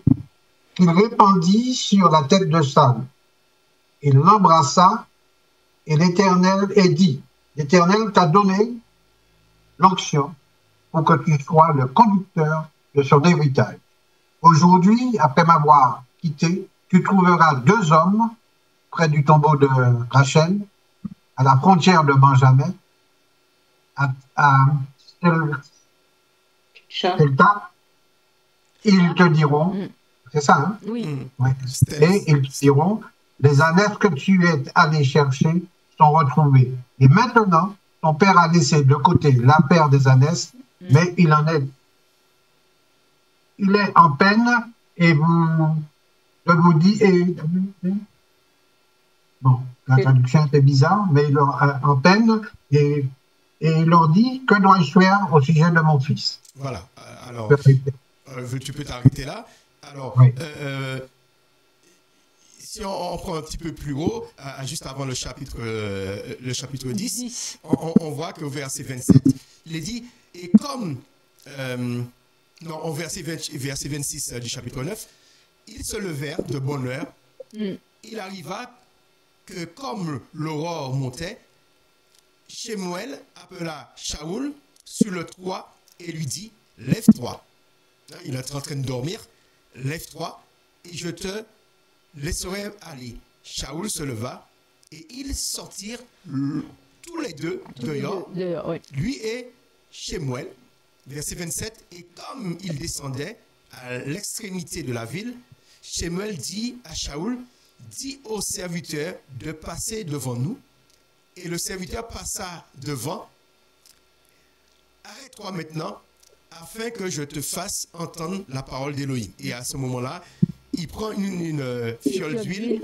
qu'il répandit sur la tête de Saül. Il l'embrassa et l'Éternel dit, l'Éternel t'a donné l'onction pour que tu sois le conducteur de son héritage. Aujourd'hui, après m'avoir quitté, tu trouveras 2 hommes près du tombeau de Rachel, à la frontière de Benjamin, à Selta. Ils te diront, c'est ça, hein? Oui. Ouais. Et ils te diront, les ânesses que tu es allé chercher sont retrouvées. Et maintenant, ton père a laissé de côté la paire des ânesses, mais il est en peine et je vous dis, bon, la traduction était bizarre, mais il est en peine et il leur dit, que dois-je faire au sujet de mon fils? Voilà, alors, tu peux t'arrêter là. Alors, si on prend un petit peu plus haut, juste avant le chapitre 10, on voit qu'au verset 27, il est dit, et comme, au verset 26 du chapitre 9, ils se levèrent de bonne heure. Il arriva que comme l'aurore montait, Shemuel appela Shaoul sur le toit et lui dit, lève-toi. Il est en train de dormir. Lève-toi et je te laisserai aller. Shaoul se leva et ils sortirent tous les deux dehors, lui et Shemuel. Verset 27, et comme ils descendaient à l'extrémité de la ville, Shemuel dit à Shaoul, dis au serviteur de passer devant nous. Et le serviteur passa devant. Arrête-toi maintenant, afin que je te fasse entendre la parole d'Élohim. Et à ce moment-là, il prend une fiole d'huile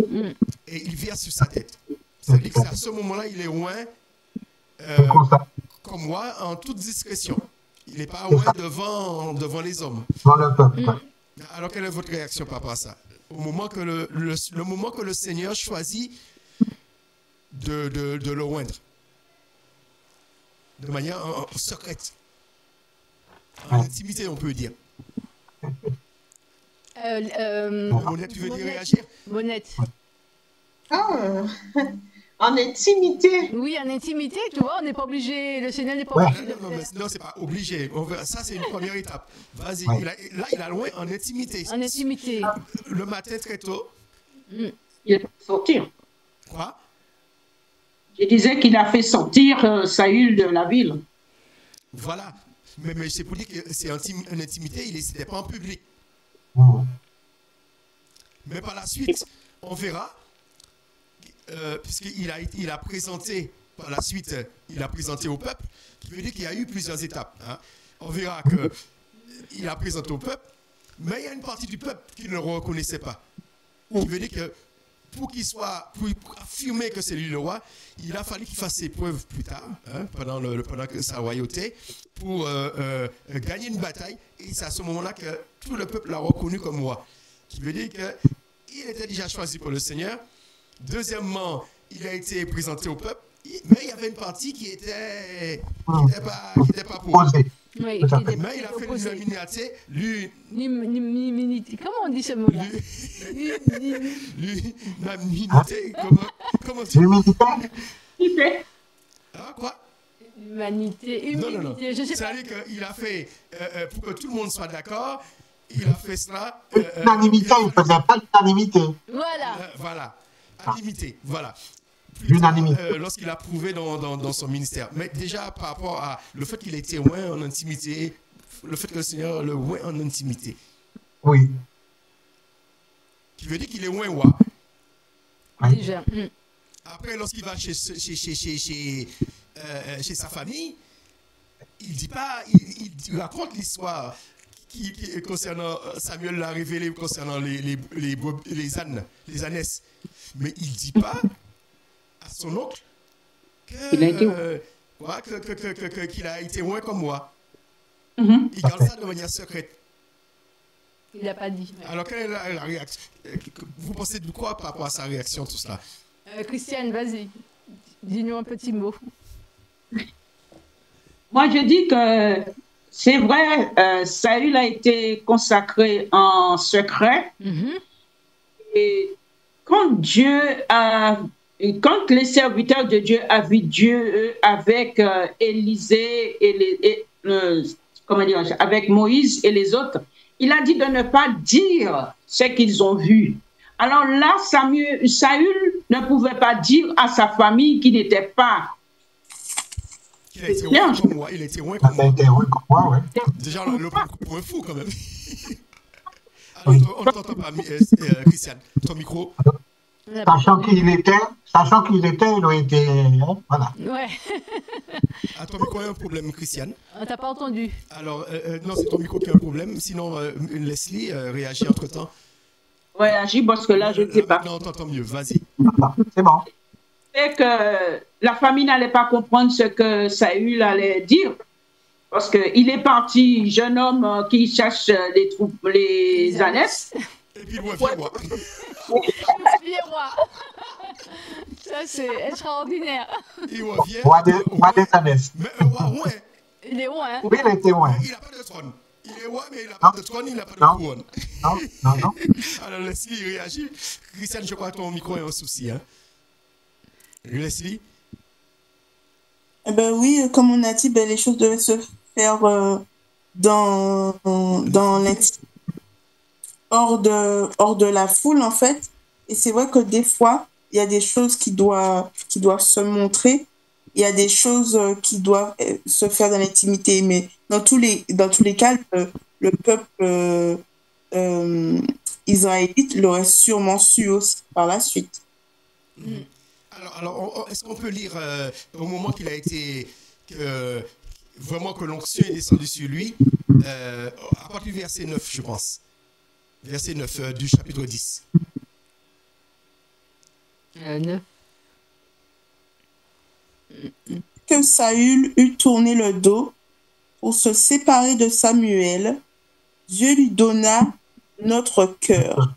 et il verse sur sa tête. C'est-à-dire qu'à ce moment-là, il est loin, comme moi, en toute discrétion. Il n'est pas loin devant les hommes. Alors, quelle est votre réaction par rapport à ça? Au moment que le moment que le Seigneur choisit de le oindre, de manière secrète, en intimité, on peut dire. Monette, tu veux dire réagir? Monette. En intimité. Oui, en intimité, tu vois, on n'est pas obligé, le Seigneur n'est pas obligé. Non, c'est pas obligé. Ça, c'est une première étape. Vas-y, là, il a loin en intimité. En intimité. Le matin, très tôt. Il a fait sortir. Quoi? Je disais qu'il a fait sortir Saül de la ville. Voilà. Mais c'est pour dire que c'est une intimité, il n'était pas en public. Mais par la suite, on verra, puisqu'il a présenté, par la suite, il a présenté au peuple, qui veut dire qu'il y a eu plusieurs étapes. Hein. On verra qu'il a présenté au peuple, mais il y a une partie du peuple qui ne le reconnaissait pas. Qui veut dire que pour affirmer que c'est lui le roi, il a fallu qu'il fasse ses preuves plus tard, hein, pendant sa royauté, pour gagner une bataille. Et c'est à ce moment-là que tout le peuple l'a reconnu comme roi. Qui veut dire qu'il était déjà choisi par le Seigneur. Deuxièmement, il a été présenté au peuple, mais il y avait une partie qui n'était pas pour. Oui, mais il a fait l'unanimité. Comment on dit ce mot-là? L'unanimité. Comment tu dis? Ah, quoi? Humanité. Non. Je sais pas. C'est-à-dire qu'il a fait, pour que tout le monde soit d'accord, il a fait cela. L'unanimité, il ne faisait pas l'unanimité. Voilà. Unanimité, voilà. L'unanimité. Lorsqu'il a prouvé dans son ministère. Mais déjà, par rapport à le fait qu'il a été loin en intimité, le fait que le Seigneur le loin en intimité. Oui. Qui veut dire qu'il est loin, roi. Déjà. Après, lorsqu'il va chez sa famille, il dit pas, il raconte l'histoire concernant Samuel l'a révélé concernant les ânesses. Mais il ne dit pas à son oncle qu'il a été loin comme moi. Il garde ça de manière secrète. Il n'a pas dit. Alors, quelle est la réaction? Vous pensez de quoi par rapport à sa réaction, tout cela? Christiane, vas-y. Dis-nous un petit mot. Moi, je dis que c'est vrai, Saül a été consacré en secret. Et quand les serviteurs de Dieu a vu Dieu avec Élisée et avec Moïse et les autres, il a dit de ne pas dire ce qu'ils ont vu. Alors là, Saül ne pouvait pas dire à sa famille qu'il n'était pas. Il a été loin comme moi. Il a été loin comme moi, ouais. Déjà, le point fou quand même. Alors, on ne t'entend pas, Christiane. Ton micro. Sachant qu'il était, il a été. Voilà. Ouais. À ton micro, il y a un problème, Christiane. On t'a pas entendu. Alors, non, c'est ton micro qui a un problème. Sinon, Leslie réagit entre-temps. Réagit parce que là, je ne sais pas. Non, on t'entend mieux. Vas-y. C'est bon. C'est que la famille n'allait pas comprendre ce que Saül allait dire. Parce qu'il est parti, jeune homme qui cherche les ânesses. Et puis, il voit vieux roi. Vieux roi. Ça, c'est extraordinaire. Il voit vieux. Roi des ânesses. Mais un roi loin. Il est loin. Oui, il était loin. Il n'a pas de trône. Il est roi, mais il n'a pas de trône, il n'a pas de couronne. Non. Alors, Leslie réagit. Christiane, je crois que ton micro est un souci. Hein? Leslie? Oui, comme on a dit, les choses devaient se faire dans l'intimité, hors de la foule, en fait. Et c'est vrai que des fois, il y a des choses qui doivent se montrer. Il y a des choses qui doivent se faire dans l'intimité. Mais dans tous les cas, le peuple israélite l'aurait sûrement su aussi par la suite. Alors est-ce qu'on peut lire au moment qu'il a été... vraiment que l'onction est descendue sur lui, à partir du verset 9, je pense. Verset 9 du chapitre 10. 9. Que Saül eut tourné le dos pour se séparer de Samuel, Dieu lui donna notre cœur.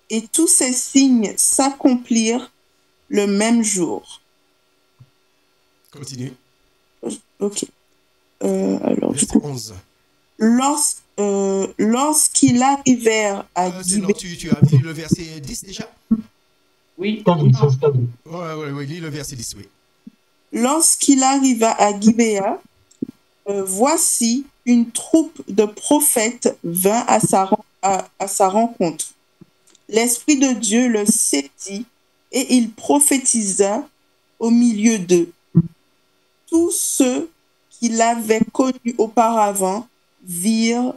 Et tous ces signes s'accomplirent le même jour. Continue. Ok. Alors, verset 11. Lorsqu'ils arrivèrent à Gibéa... Tu as dit le verset 10 déjà? Oui. Oui, lis le verset 10, oui. Lorsqu'il arriva à Gibéa, voici une troupe de prophètes vint à sa rencontre. L'Esprit de Dieu le saisit et il prophétisa au milieu d'eux. Tous ceux qu'il avait connus auparavant virent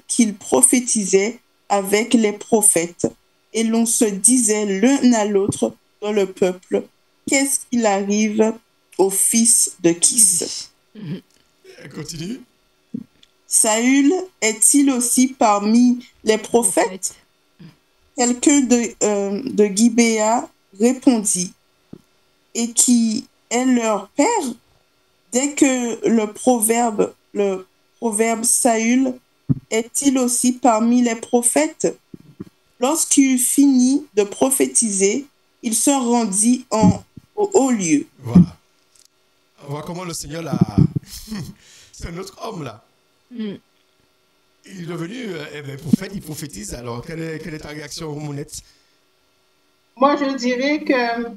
qu'il prophétisait avec les prophètes. Et l'on se disait l'un à l'autre dans le peuple, qu'est-ce qu'il arrive au fils de Kis? Continue. Saül est-il aussi parmi les prophètes? Quelqu'un de Gibéa répondit, et qui est leur père? Dès que le proverbe Saül est-il aussi parmi les prophètes? Lorsqu'il finit de prophétiser, il se rendit au haut lieu. Voilà. On voit comment le Seigneur l'a... C'est un autre homme là. Il est devenu prophète, il prophétise. Alors, quelle est ta réaction, Mounette? Moi, je dirais que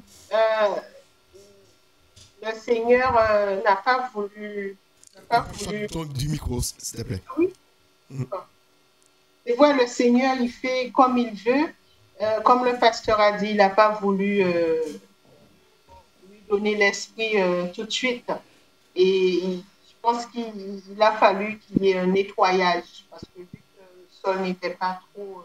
le Seigneur n'a pas voulu... Du micro, s'il te plaît. Oui. Et voilà, le Seigneur, il fait comme il veut. Comme le pasteur a dit, il n'a pas voulu lui donner l'esprit tout de suite. Et je pense qu'il a fallu qu'il y ait un nettoyage. Parce que vu que le sol n'était pas trop...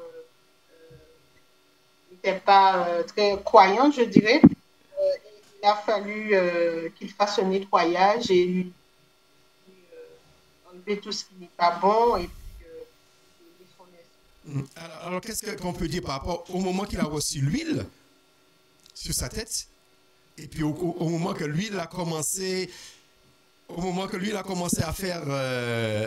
n'était pas très croyant, je dirais, il a fallu qu'il fasse un nettoyage et lui enlever tout ce qui n'est pas bon et alors, qu'est-ce qu'on peut dire par rapport au moment qu'il a reçu l'huile sur sa tête et puis au moment que l'huile a commencé à faire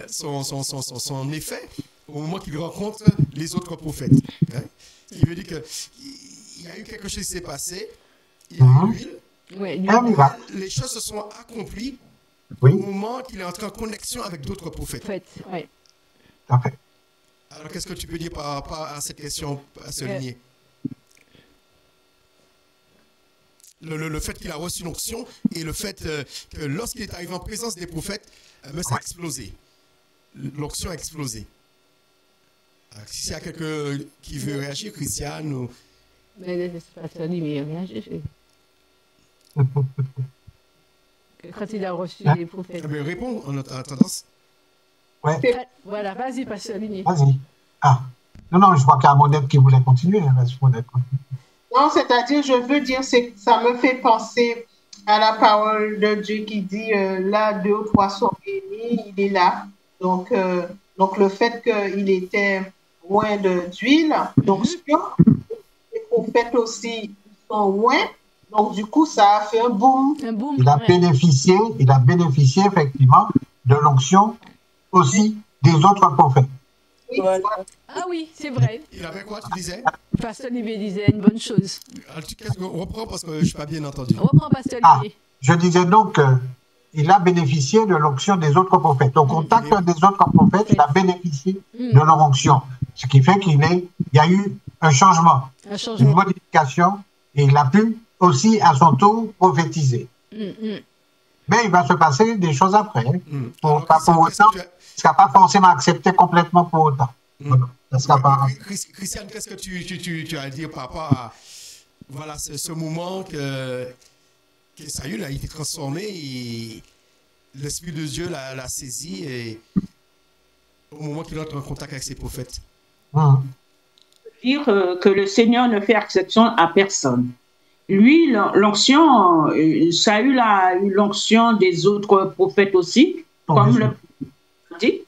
son effet, au moment qu'il rencontre les autres prophètes. Hein? Il veut dire qu'il y a eu quelque chose qui s'est passé, il y a eu l'huile, les choses se sont accomplies au moment qu'il est entré en connexion avec d'autres prophètes. Oui. Parfait. Alors, qu'est-ce que tu peux dire par rapport à cette question, à ce lignée? Le fait qu'il a reçu une onction et le fait que lorsqu'il est arrivé en présence des prophètes, ça a explosé. L'onction a explosé. Alors, si il y a quelqu'un qui veut réagir, Christiane ou... Mais quand il a reçu les prophètes. Mais réponds en tendance. Ouais. Voilà, vas-y, pasteur Ligné. Vas-y. Ah. Non, je crois qu'il y a Monette qui voulait continuer. Vas-y, Monette. Non, c'est-à-dire, je veux dire, ça me fait penser à la parole de Dieu qui dit, là, 2 ou 3 sont réunis, il est là. Donc le fait qu'il était loin d'huile, d'onction, les prophètes aussi sont loin. Donc, du coup, ça a fait un boom. Il a bénéficié effectivement de l'onction aussi des autres prophètes. Oui. Ah oui, c'est vrai. Il avait quoi, tu disais? Pasteur Olivier disait une bonne chose. Reprends parce que je ne suis pas bien entendu. Reprends, Pasteur Olivier. Je disais donc qu'il a bénéficié de l'onction des autres prophètes. Au contact des autres prophètes, il a bénéficié de leur onction. Ce qui fait qu'il y a eu un changement, une modification, et il a pu aussi à son tour prophétiser. Mais il va se passer des choses après. Pas pour autant, ce qu'il n'a pas forcément accepté complètement pour autant. Christiane, qu'est-ce que tu as à dire par rapport à ce moment que Saül a été transformé et l'Esprit de Dieu l'a saisi et au moment qu'il entre en contact avec ses prophètes? Dire que le Seigneur ne fait exception à personne. Lui, l'onction, Saül a eu l'onction des autres prophètes aussi, comme le dit.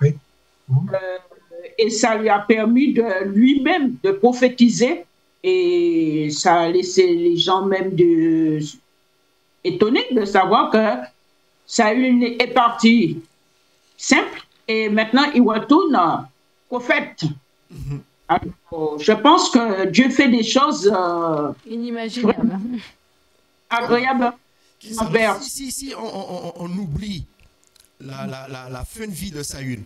Et ça lui a permis de lui-même de prophétiser et ça a laissé les gens même étonnés de savoir que Saül est parti simple et maintenant il retourne prophète. Alors, je pense que Dieu fait des choses inimaginables, agréables. Si on oublie la fin de vie de Saül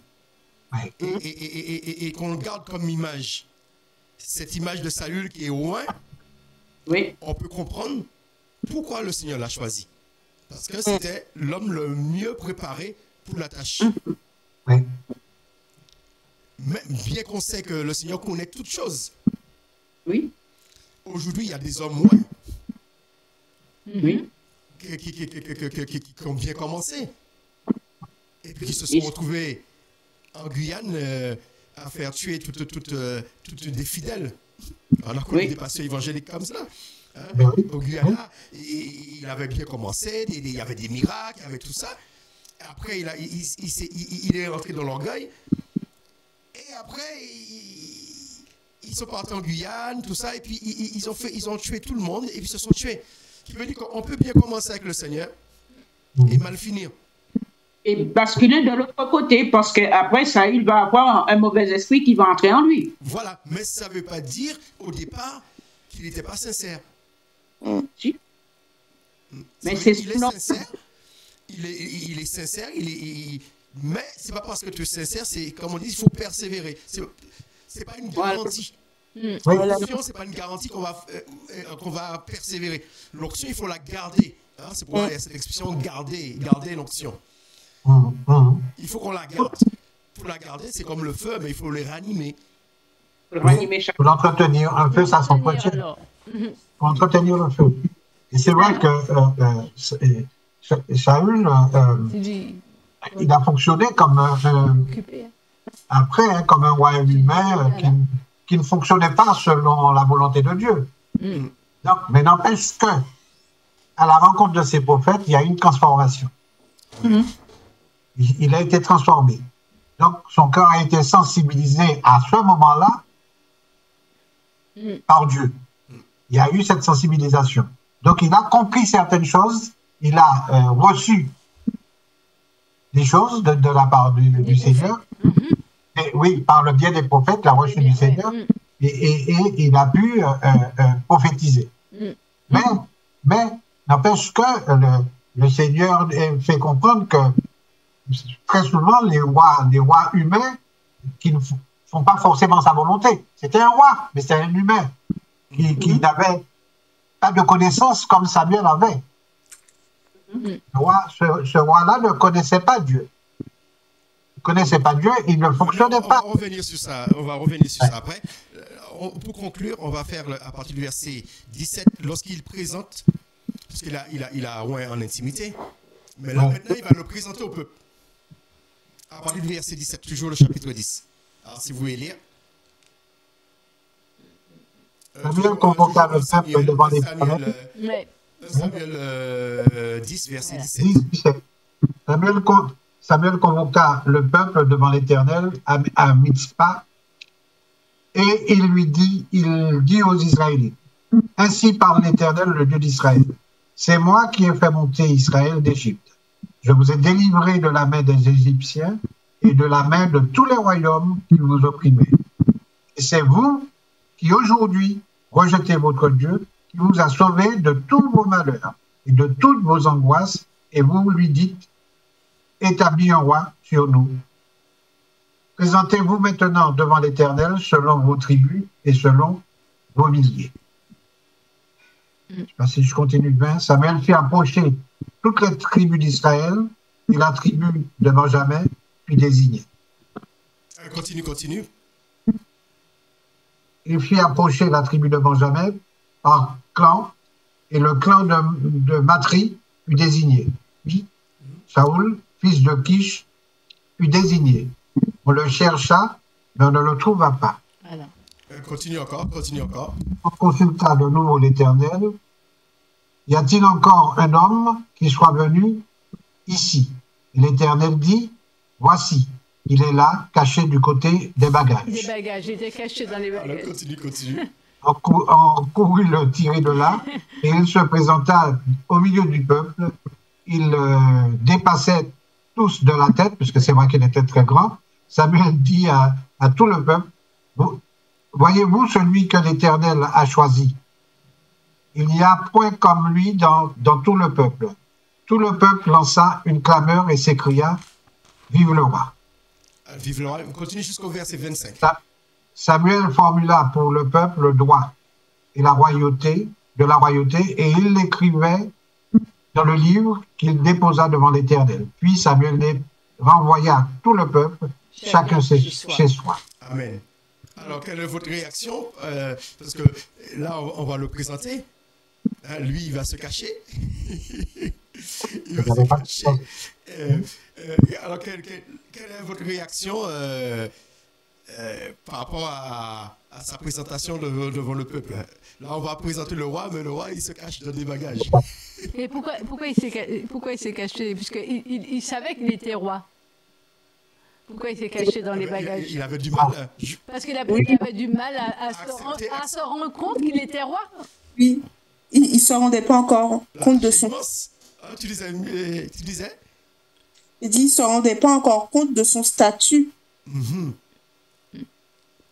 et qu'on le garde comme image, cette image de Saül qui est loin, on peut comprendre pourquoi le Seigneur l'a choisi. Parce que c'était l'homme le mieux préparé pour la tâche. Mais bien qu'on sait que le Seigneur connaît toutes choses. Aujourd'hui, il y a des hommes loin qui ont bien commencé. et puis qui se sont retrouvés en Guyane à faire tuer toutes des fidèles. On a connu des pasteurs évangéliques comme cela. Hein? Au Guyana, il avait bien commencé, il y avait des miracles, il y avait tout ça. Et après, il est rentré dans l'orgueil. Et après, ils sont partis en Guyane, tout ça, et puis ils ont tué tout le monde, et puis ils se sont tués. Qui veut dire qu'on peut bien commencer avec le Seigneur et mal finir. Et basculer de l'autre côté, parce qu'après ça, il va avoir un mauvais esprit qui va entrer en lui. Voilà, mais ça ne veut pas dire au départ qu'il n'était pas sincère. Si. Mais il est sincère, il est sincère, mais c'est pas parce que tu es sincère, c'est comme on dit, il faut persévérer. C'est pas une garantie. L'onction, c'est pas une garantie qu'on va persévérer. L'onction, il faut la garder. Hein? C'est pourquoi il y a cette expression garder l'onction. Il faut qu'on la garde. Pour la garder, c'est comme le feu, mais il faut le ranimer. Pour l'entretenir, un feu, ça s'entretient. Pour entretenir le feu. Et c'est vrai que Saül, il a fonctionné comme après, comme un roi humain qui ne fonctionnait pas selon la volonté de Dieu. Donc, mais n'empêche que, à la rencontre de ces prophètes, il y a une transformation. Il a été transformé. Donc, son cœur a été sensibilisé à ce moment-là par Dieu. Il y a eu cette sensibilisation. Donc, il a compris certaines choses, il a reçu des choses de la part du Seigneur. Et, oui, par le biais des prophètes, il a reçu du Seigneur et il a pu prophétiser. Mais n'empêche que le Seigneur fait comprendre que très souvent, les rois humains qui ne font pas forcément sa volonté. C'était un roi, mais c'était un humain qui n'avait pas de connaissance comme Samuel avait. Ce roi-là ne connaissait pas Dieu. Il ne connaissait pas Dieu, il ne fonctionnait pas. On va revenir sur ça, après. Pour conclure, on va faire à partir du verset 17, lorsqu'il présente, parce qu'il a oint en intimité, mais là maintenant il va le présenter au peuple. À partir du verset 17, toujours le chapitre 10. Alors si vous voulez lire. Samuel convoqua le peuple devant l'Éternel. Samuel 10, verset 17. Samuel convoqua le peuple devant l'Éternel à Mitzpah et il dit aux Israélites, ainsi parle l'Éternel, le Dieu d'Israël. C'est moi qui ai fait monter Israël d'Égypte. Je vous ai délivré de la main des Égyptiens et de la main de tous les royaumes qui vous opprimaient. Et c'est vous qui aujourd'hui rejetez votre Dieu, qui vous a sauvé de tous vos malheurs et de toutes vos angoisses, et vous lui dites, établis un roi sur nous. Présentez-vous maintenant devant l'Éternel selon vos tribus et selon vos milliers. Je ne sais pas si je continue bien. Samuel fit approcher toutes les tribus d'Israël et la tribu de Benjamin, puis désignée. Continue. Il fit approcher la tribu de Benjamin par clan, et le clan de Matri fut désigné. Puis Saoul, fils de Kish, fut désigné. On le chercha, mais on ne le trouva pas. Voilà. Continue encore. On consulta de nouveau l'Éternel. Y a-t-il encore un homme qui soit venu ici? Et l'Éternel dit, voici, il est là, caché du côté des bagages. Des bagages, il était caché dans les bagages. Alors, continue. On courut le tirer de là, et il se présenta au milieu du peuple. Il dépassait tous de la tête, puisque c'est vrai qu'il était très grand. Samuel dit à tout le peuple, voyez-vous celui que l'Éternel a choisi? Il n'y a point comme lui dans tout le peuple. Tout le peuple lança une clameur et s'écria, vive le roi. Vive le roi. On continue jusqu'au verset 25. Samuel formula pour le peuple le droit et la royauté, et il l'écrivait dans le livre qu'il déposa devant l'Éternel. Puis Samuel renvoya tout le peuple, chacun chez soi. Amen. Alors, quelle est votre réaction? Parce que là, on va le présenter. Lui, il va se cacher. Alors, quelle est votre réaction par rapport à sa présentation devant le peuple? Là, on va présenter le roi, mais le roi, il se cache dans des bagages. Et pourquoi il s'est caché? Puisqu'il savait qu'il était roi. Pourquoi il s'est caché dans les bagages? Il avait du mal. Parce qu'il avait du mal à se rendre compte qu'il était roi. Oui, il ne se rendait pas encore compte de son... Tu disais? Il dit qu'il ne se rendait pas encore compte de son statut.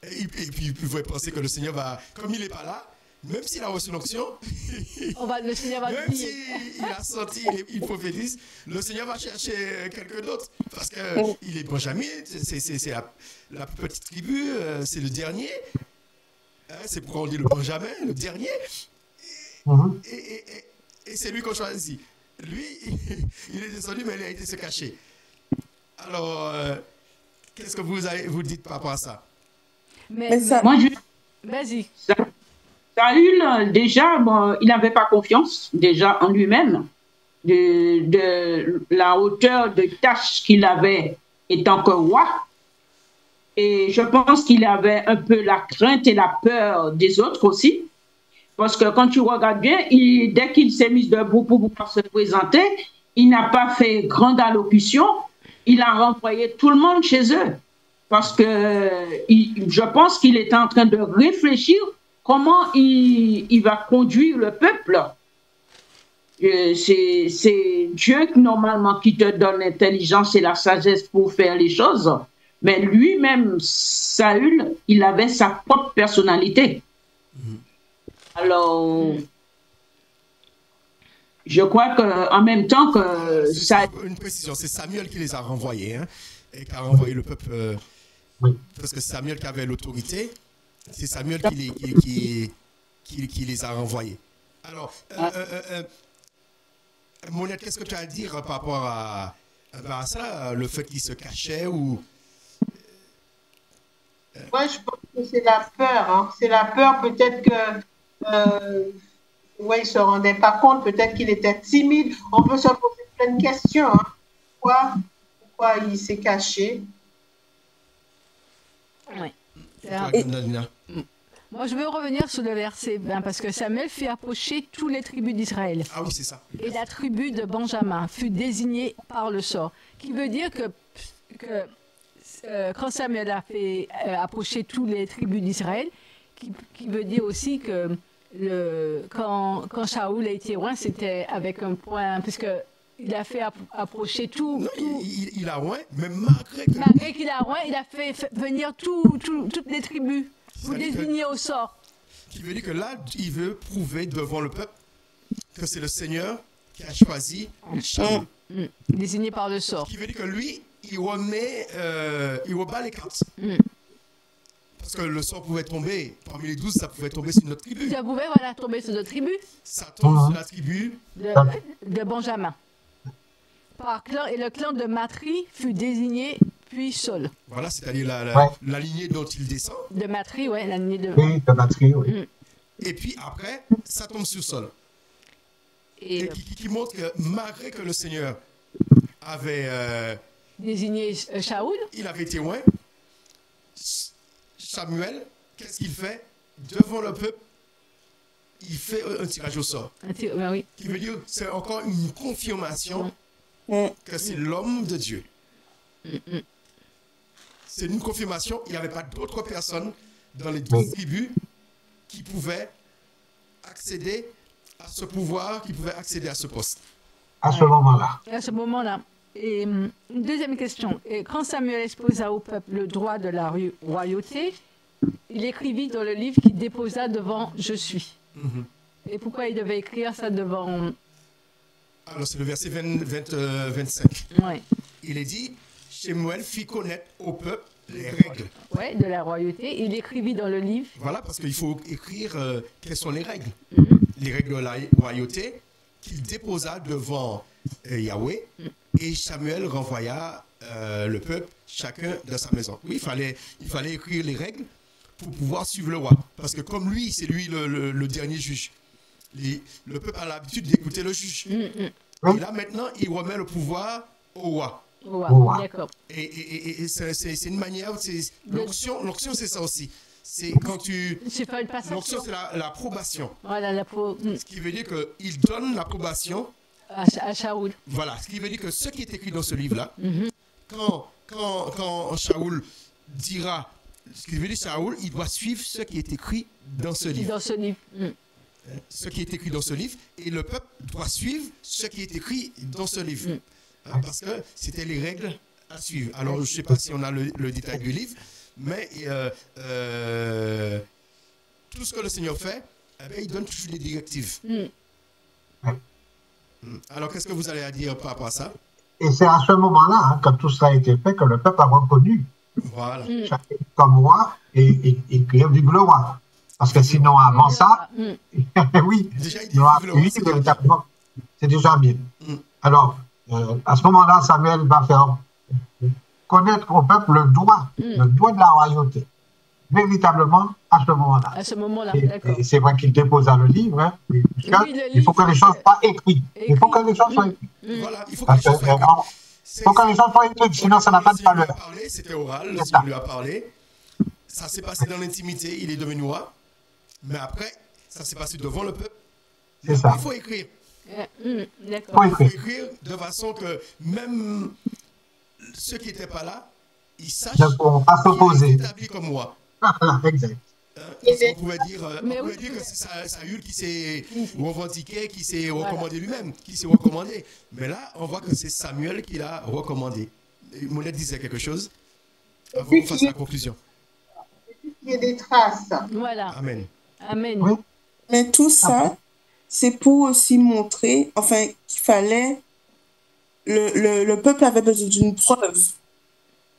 Et puis, il pouvait penser que le Seigneur va... Comme il n'est pas là, même s'il a reçu l'onction, le Seigneur va même s'il a senti, il prophétise, le Seigneur va chercher quelqu'un d'autre. Parce qu'il est Benjamin, c'est la petite tribu, c'est le dernier. C'est pourquoi on dit le Benjamin, le dernier. Et c'est lui qu'on choisit. Lui, il est descendu, mais il a été se cacher. Alors, qu'est-ce que vous dites par rapport à ça? Vas-y. Saül, déjà, il n'avait pas confiance déjà en lui-même de la hauteur de tâche qu'il avait étant que roi. Et je pense qu'il avait un peu la crainte et la peur des autres aussi. Parce que quand tu regardes bien, dès qu'il s'est mis debout pour pouvoir se présenter, il n'a pas fait grande allocution. Il a renvoyé tout le monde chez eux. Parce que je pense qu'il était en train de réfléchir comment il va conduire le peuple. C'est Dieu normalement qui te donne l'intelligence et la sagesse pour faire les choses. Mais lui-même, Saül, il avait sa propre personnalité. Alors, je crois qu'en même temps que ça... Une précision, c'est Samuel qui les a renvoyés, hein, et qui a renvoyé le peuple, parce que Samuel qui avait l'autorité, c'est Samuel qui les a renvoyés. Alors, Monette, qu'est-ce que tu as à dire par rapport à ça, le fait qu'il se cachait ou... Moi, je pense que c'est la peur. Hein. C'est la peur, peut-être que... il ne se rendait pas compte, peut-être qu'il était timide. On peut se poser plein de questions. Hein. Pourquoi il s'est caché? Oui. Moi, je veux revenir sur le verset 20, parce que Samuel fit approcher tous les tribus d'Israël. Ah oui, c'est ça. Et la tribu de Benjamin fut désignée par le sort. Qui veut dire que quand Samuel a fait approcher tous les tribus d'Israël, qui veut dire aussi que quand Shaoul a été roi, c'était avec un point, puisque il a fait approcher tout. Non, il a roi, mais malgré qu'il a roi, il a fait venir toutes les tribus pour désigner au sort. Qui veut dire que là, il veut prouver devant le peuple que c'est le Seigneur qui a choisi Shaoul. Désigné par le sort. Qui veut dire que lui, il rebat les cartes. Parce que le sort pouvait tomber, parmi les 12, ça pouvait tomber sur notre tribu. Ça pouvait tomber sur notre tribu. Ça tombe sur la tribu de Benjamin. Par clan, et le clan de Matri fut désigné, puis Saul. Voilà, c'est-à-dire la lignée dont il descend. De Matri, oui, la lignée de... Oui, de Matri, oui. Et puis après, ça tombe sur Saul. Et qui montre que malgré que le Seigneur avait... désigné Shaoul. Il avait été loin. Samuel, qu'est-ce qu'il fait? Devant le peuple, il fait un tirage au sort. Oui. Qui veut dire que c'est encore une confirmation que c'est l'homme de Dieu. C'est une confirmation. Il n'y avait pas d'autres personnes dans les 12 tribus qui pouvaient accéder à ce pouvoir, qui pouvaient accéder à ce poste. À ce moment-là. À ce moment-là. Et une deuxième question. Et quand Samuel exposa au peuple le droit de la royauté, il écrivit dans le livre qu'il déposa devant « Je suis ». Et pourquoi il devait écrire ça devant... Alors, c'est le verset 25. Ouais. Il est dit, Samuel fit connaître au peuple les règles. Oui, de la royauté. Il écrivit dans le livre... Voilà, parce qu'il faut écrire quelles sont les règles. Les règles de la royauté qu'il déposa devant Yahweh. Et Samuel renvoya le peuple, chacun dans sa maison. Oui, il fallait écrire les règles pour pouvoir suivre le roi. Parce que comme lui, c'est lui le dernier juge. Le peuple a l'habitude d'écouter le juge. Et là, maintenant, il remet le pouvoir au roi. Roi. Roi. D'accord. Et c'est une manière, l'onction, c'est ça aussi. C'est quand tu... C'est pas une passation. L'onction, c'est l'approbation. Voilà, Ce qui veut dire qu'il donne l'approbation à Shaoul. Voilà, ce qui veut dire que ce qui est écrit dans ce livre-là, Mhm. quand Shaoul dira, ce qui veut dire Shaoul, il doit suivre ce qui est écrit dans ce livre. Dans ce livre. Mhm. Ce qui est écrit dans ce livre, et le peuple doit suivre ce qui est écrit dans ce livre. Parce que c'était les règles à suivre. Alors, je ne sais pas si on a le détail du livre, mais tout ce que le Seigneur fait, eh bien, il donne toujours des directives. Alors, qu'est-ce que vous allez à dire par rapport à ça? Et c'est à ce moment-là, hein, quand tout cela a été fait, que le peuple a reconnu voilà. chacun comme roi et vive le roi. Parce que sinon, avant ça, oui, déjà, oui, véritablement, c'est déjà bien. Alors, à ce moment-là, Samuel va faire connaître au peuple le droit de la royauté. Véritablement, à ce moment-là. À ce moment-là, d'accord. Et c'est vrai qu'il déposa le livre, hein, il faut que les choses soient écrites. Il faut que les choses soient écrites. Voilà, il faut que les choses soient écrites. Il faut que les choses soient écrites, sinon ça n'a pas de valeur. C'était oral, le Seigneur lui a parlé. Ça s'est passé dans l'intimité, il est devenu roi. Mais après, ça s'est passé devant le peuple. C'est ça. Il faut écrire. D'accord. Il faut écrire de façon que même ceux qui n'étaient pas là, ils sachent ne pourront pas s'opposer. Établi comme roi. Exact. On pouvait dire que c'est Saül qui s'est revendiqué, qui s'est recommandé lui-même, qui s'est recommandé. Mais là, on voit que c'est Samuel qui l'a recommandé. Monette disait quelque chose avant qu'on fasse la conclusion. Il y a des traces. Voilà. Amen. Amen. Oui. Mais tout ça, c'est pour aussi montrer, enfin, qu'il fallait... Le peuple avait besoin d'une preuve.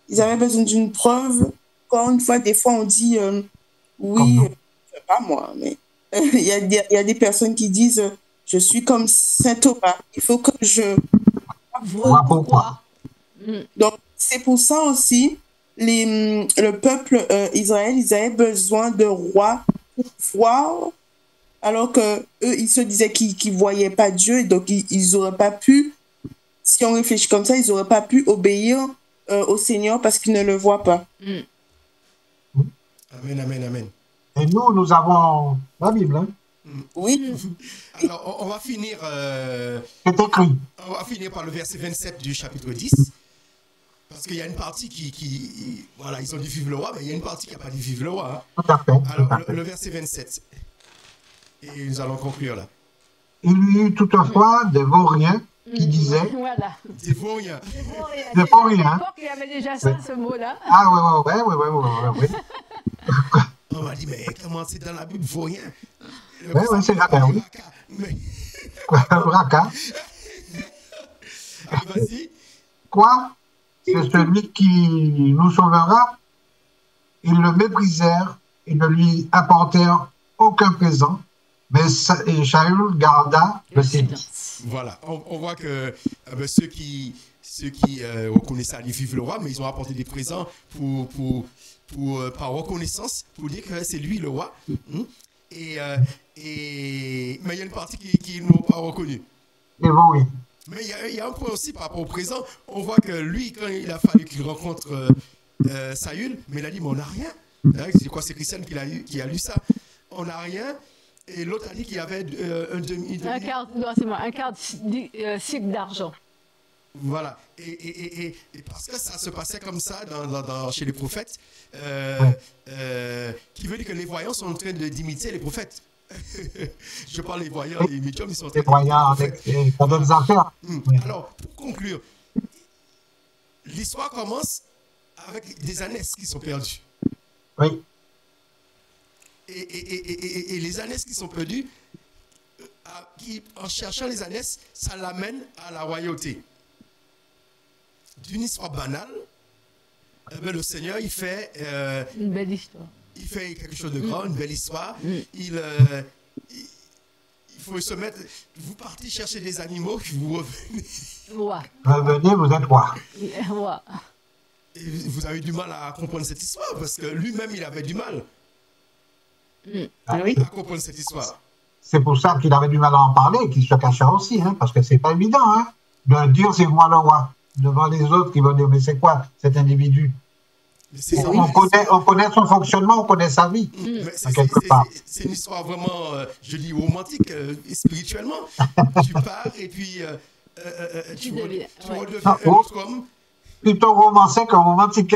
Ils avaient besoin d'une preuve. Encore une fois, des fois, on dit, oui, pas moi, mais il y a des personnes qui disent, je suis comme Saint Thomas. Il faut que je vois pourquoi. Donc, c'est pour ça aussi, le peuple Israël, ils avaient besoin de rois pour voir, alors que eux, ils se disaient qu'ils ne voyaient pas Dieu, et donc ils n'auraient pas pu, si on réfléchit comme ça, ils n'auraient pas pu obéir au Seigneur parce qu'ils ne le voient pas. Amen, amen, amen. Et nous avons la Bible. Hein? Oui. Alors, on va finir. C'est écrit. On va finir par le verset 27 du chapitre 10. Parce qu'il y a une partie qui voilà, ils ont dit vive le roi, mais il y a une partie qui n'a pas dit vive le roi. Hein. Tout à fait. Alors, le verset 27. Et nous allons conclure là. Il y eut toutefois des vauriens qui disaient. Voilà. Des vauriens. Des vauriens. Il y avait déjà ça, ce mot-là. Ah, ouais. On m'a dit, mais comment c'est dans la Bible, vaurien? Oui, c'est la Bible. Braca. Vas-y. Quoi? C'est celui qui nous sauvera. Ils le méprisèrent et ne lui apportèrent aucun présent. Mais Shaul garda le silence. Voilà, on voit que ceux qui reconnaissaient vive le roi, mais ils ont apporté des présents par reconnaissance, pour dire que c'est lui le roi. Mais il y a une partie qui n'ont pas reconnu. Et bon, oui. Mais il y a un point aussi par rapport au présent. On voit que lui, quand il a fallu qu'il rencontre Saül, mais il a dit, mais on n'a rien. Je crois que c'est Christiane qui a lu ça. On n'a rien. Et l'autre a dit qu'il y avait un quart cycle d'argent. Voilà. Et parce que ça se passait comme ça chez les prophètes, qui veut dire que les voyants sont en train d'imiter les prophètes. Je parle des voyants, les médiums, ils sont en train les voyants avec des affaires. Alors, pour conclure, l'histoire commence avec des ânesses qui sont perdues. Oui. Et les ânesses qui sont perdues, en cherchant les ânesses, ça l'amène à la royauté. D'une histoire banale, le Seigneur, il fait... une belle histoire. Il fait quelque chose de grand, une belle histoire. Il faut se mettre... Vous partez chercher des animaux, vous revenez. Roi. Revenez, vous êtes roi. Roi. Et vous avez du mal à comprendre cette histoire, parce que lui-même, il avait du mal à comprendre cette histoire. C'est pour ça qu'il avait du mal à en parler, qu'il se cachait aussi, hein, parce que c'est pas évident, hein, de dire c'est moi le roi. devant les autres qui vont dire, mais c'est quoi cet individu? On connaît son fonctionnement, on connaît sa vie. C'est une histoire vraiment, je dis, romantique, spirituellement. Tu pars et puis tu redeviens un autre homme. Plutôt romancé que romantique.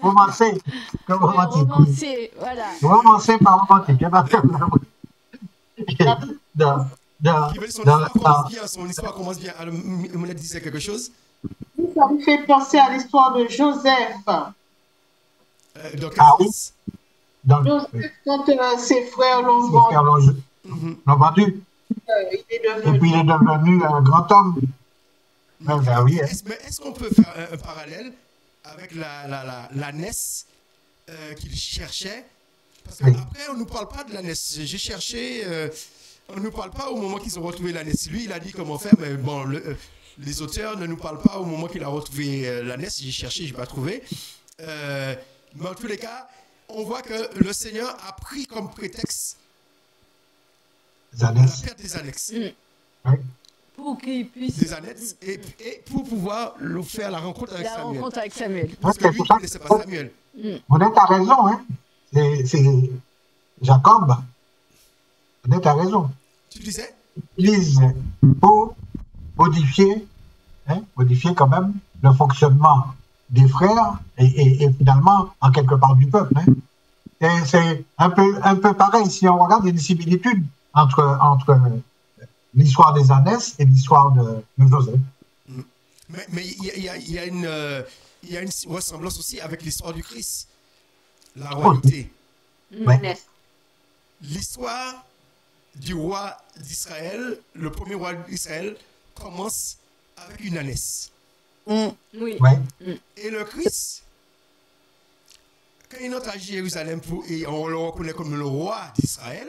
Romancé que romantique. Romancé, voilà. Romancé par romantique. Son histoire commence bien. Alors, Moulette disait quelque chose? Ça me fait penser à l'histoire de Joseph. Joseph, quand ses frères l'ont vendu. Et puis il est devenu un grand homme. Mais est-ce qu'on peut faire un parallèle avec la NES qu'il cherchait? Parce qu'après, on ne nous parle pas de la NES. J'ai cherché, on ne nous parle pas au moment qu'ils ont retrouvé la NES. Lui, il a dit comment faire, mais bon, les auteurs ne nous parlent pas au moment qu'il a retrouvé la NES. J'ai cherché, je n'ai pas trouvé. Mais en tous les cas, on voit que le Seigneur a pris comme prétexte la perte des annexes. Pour qu'il puisse... Des annexes et pour pouvoir faire la rencontre avec Samuel. La rencontre avec Samuel. Parce que lui, il ne connaissait pas Samuel. Honnête a raison, hein. C'est Jacob. Honnête a raison. Tu disais? Il utilise pour modifier quand même le fonctionnement des frères et finalement, en quelque part, du peuple. Hein. C'est un peu pareil. Si on regarde, il y a des similitudes entre l'histoire des Annès et l'histoire de Joseph. Mais il y a une ressemblance aussi avec l'histoire du Christ, la royauté. L'histoire du roi d'Israël, le premier roi d'Israël, commence avec une ânesse. Oui. Et le Christ, quand il entre à Jérusalem et on le reconnaît comme le roi d'Israël,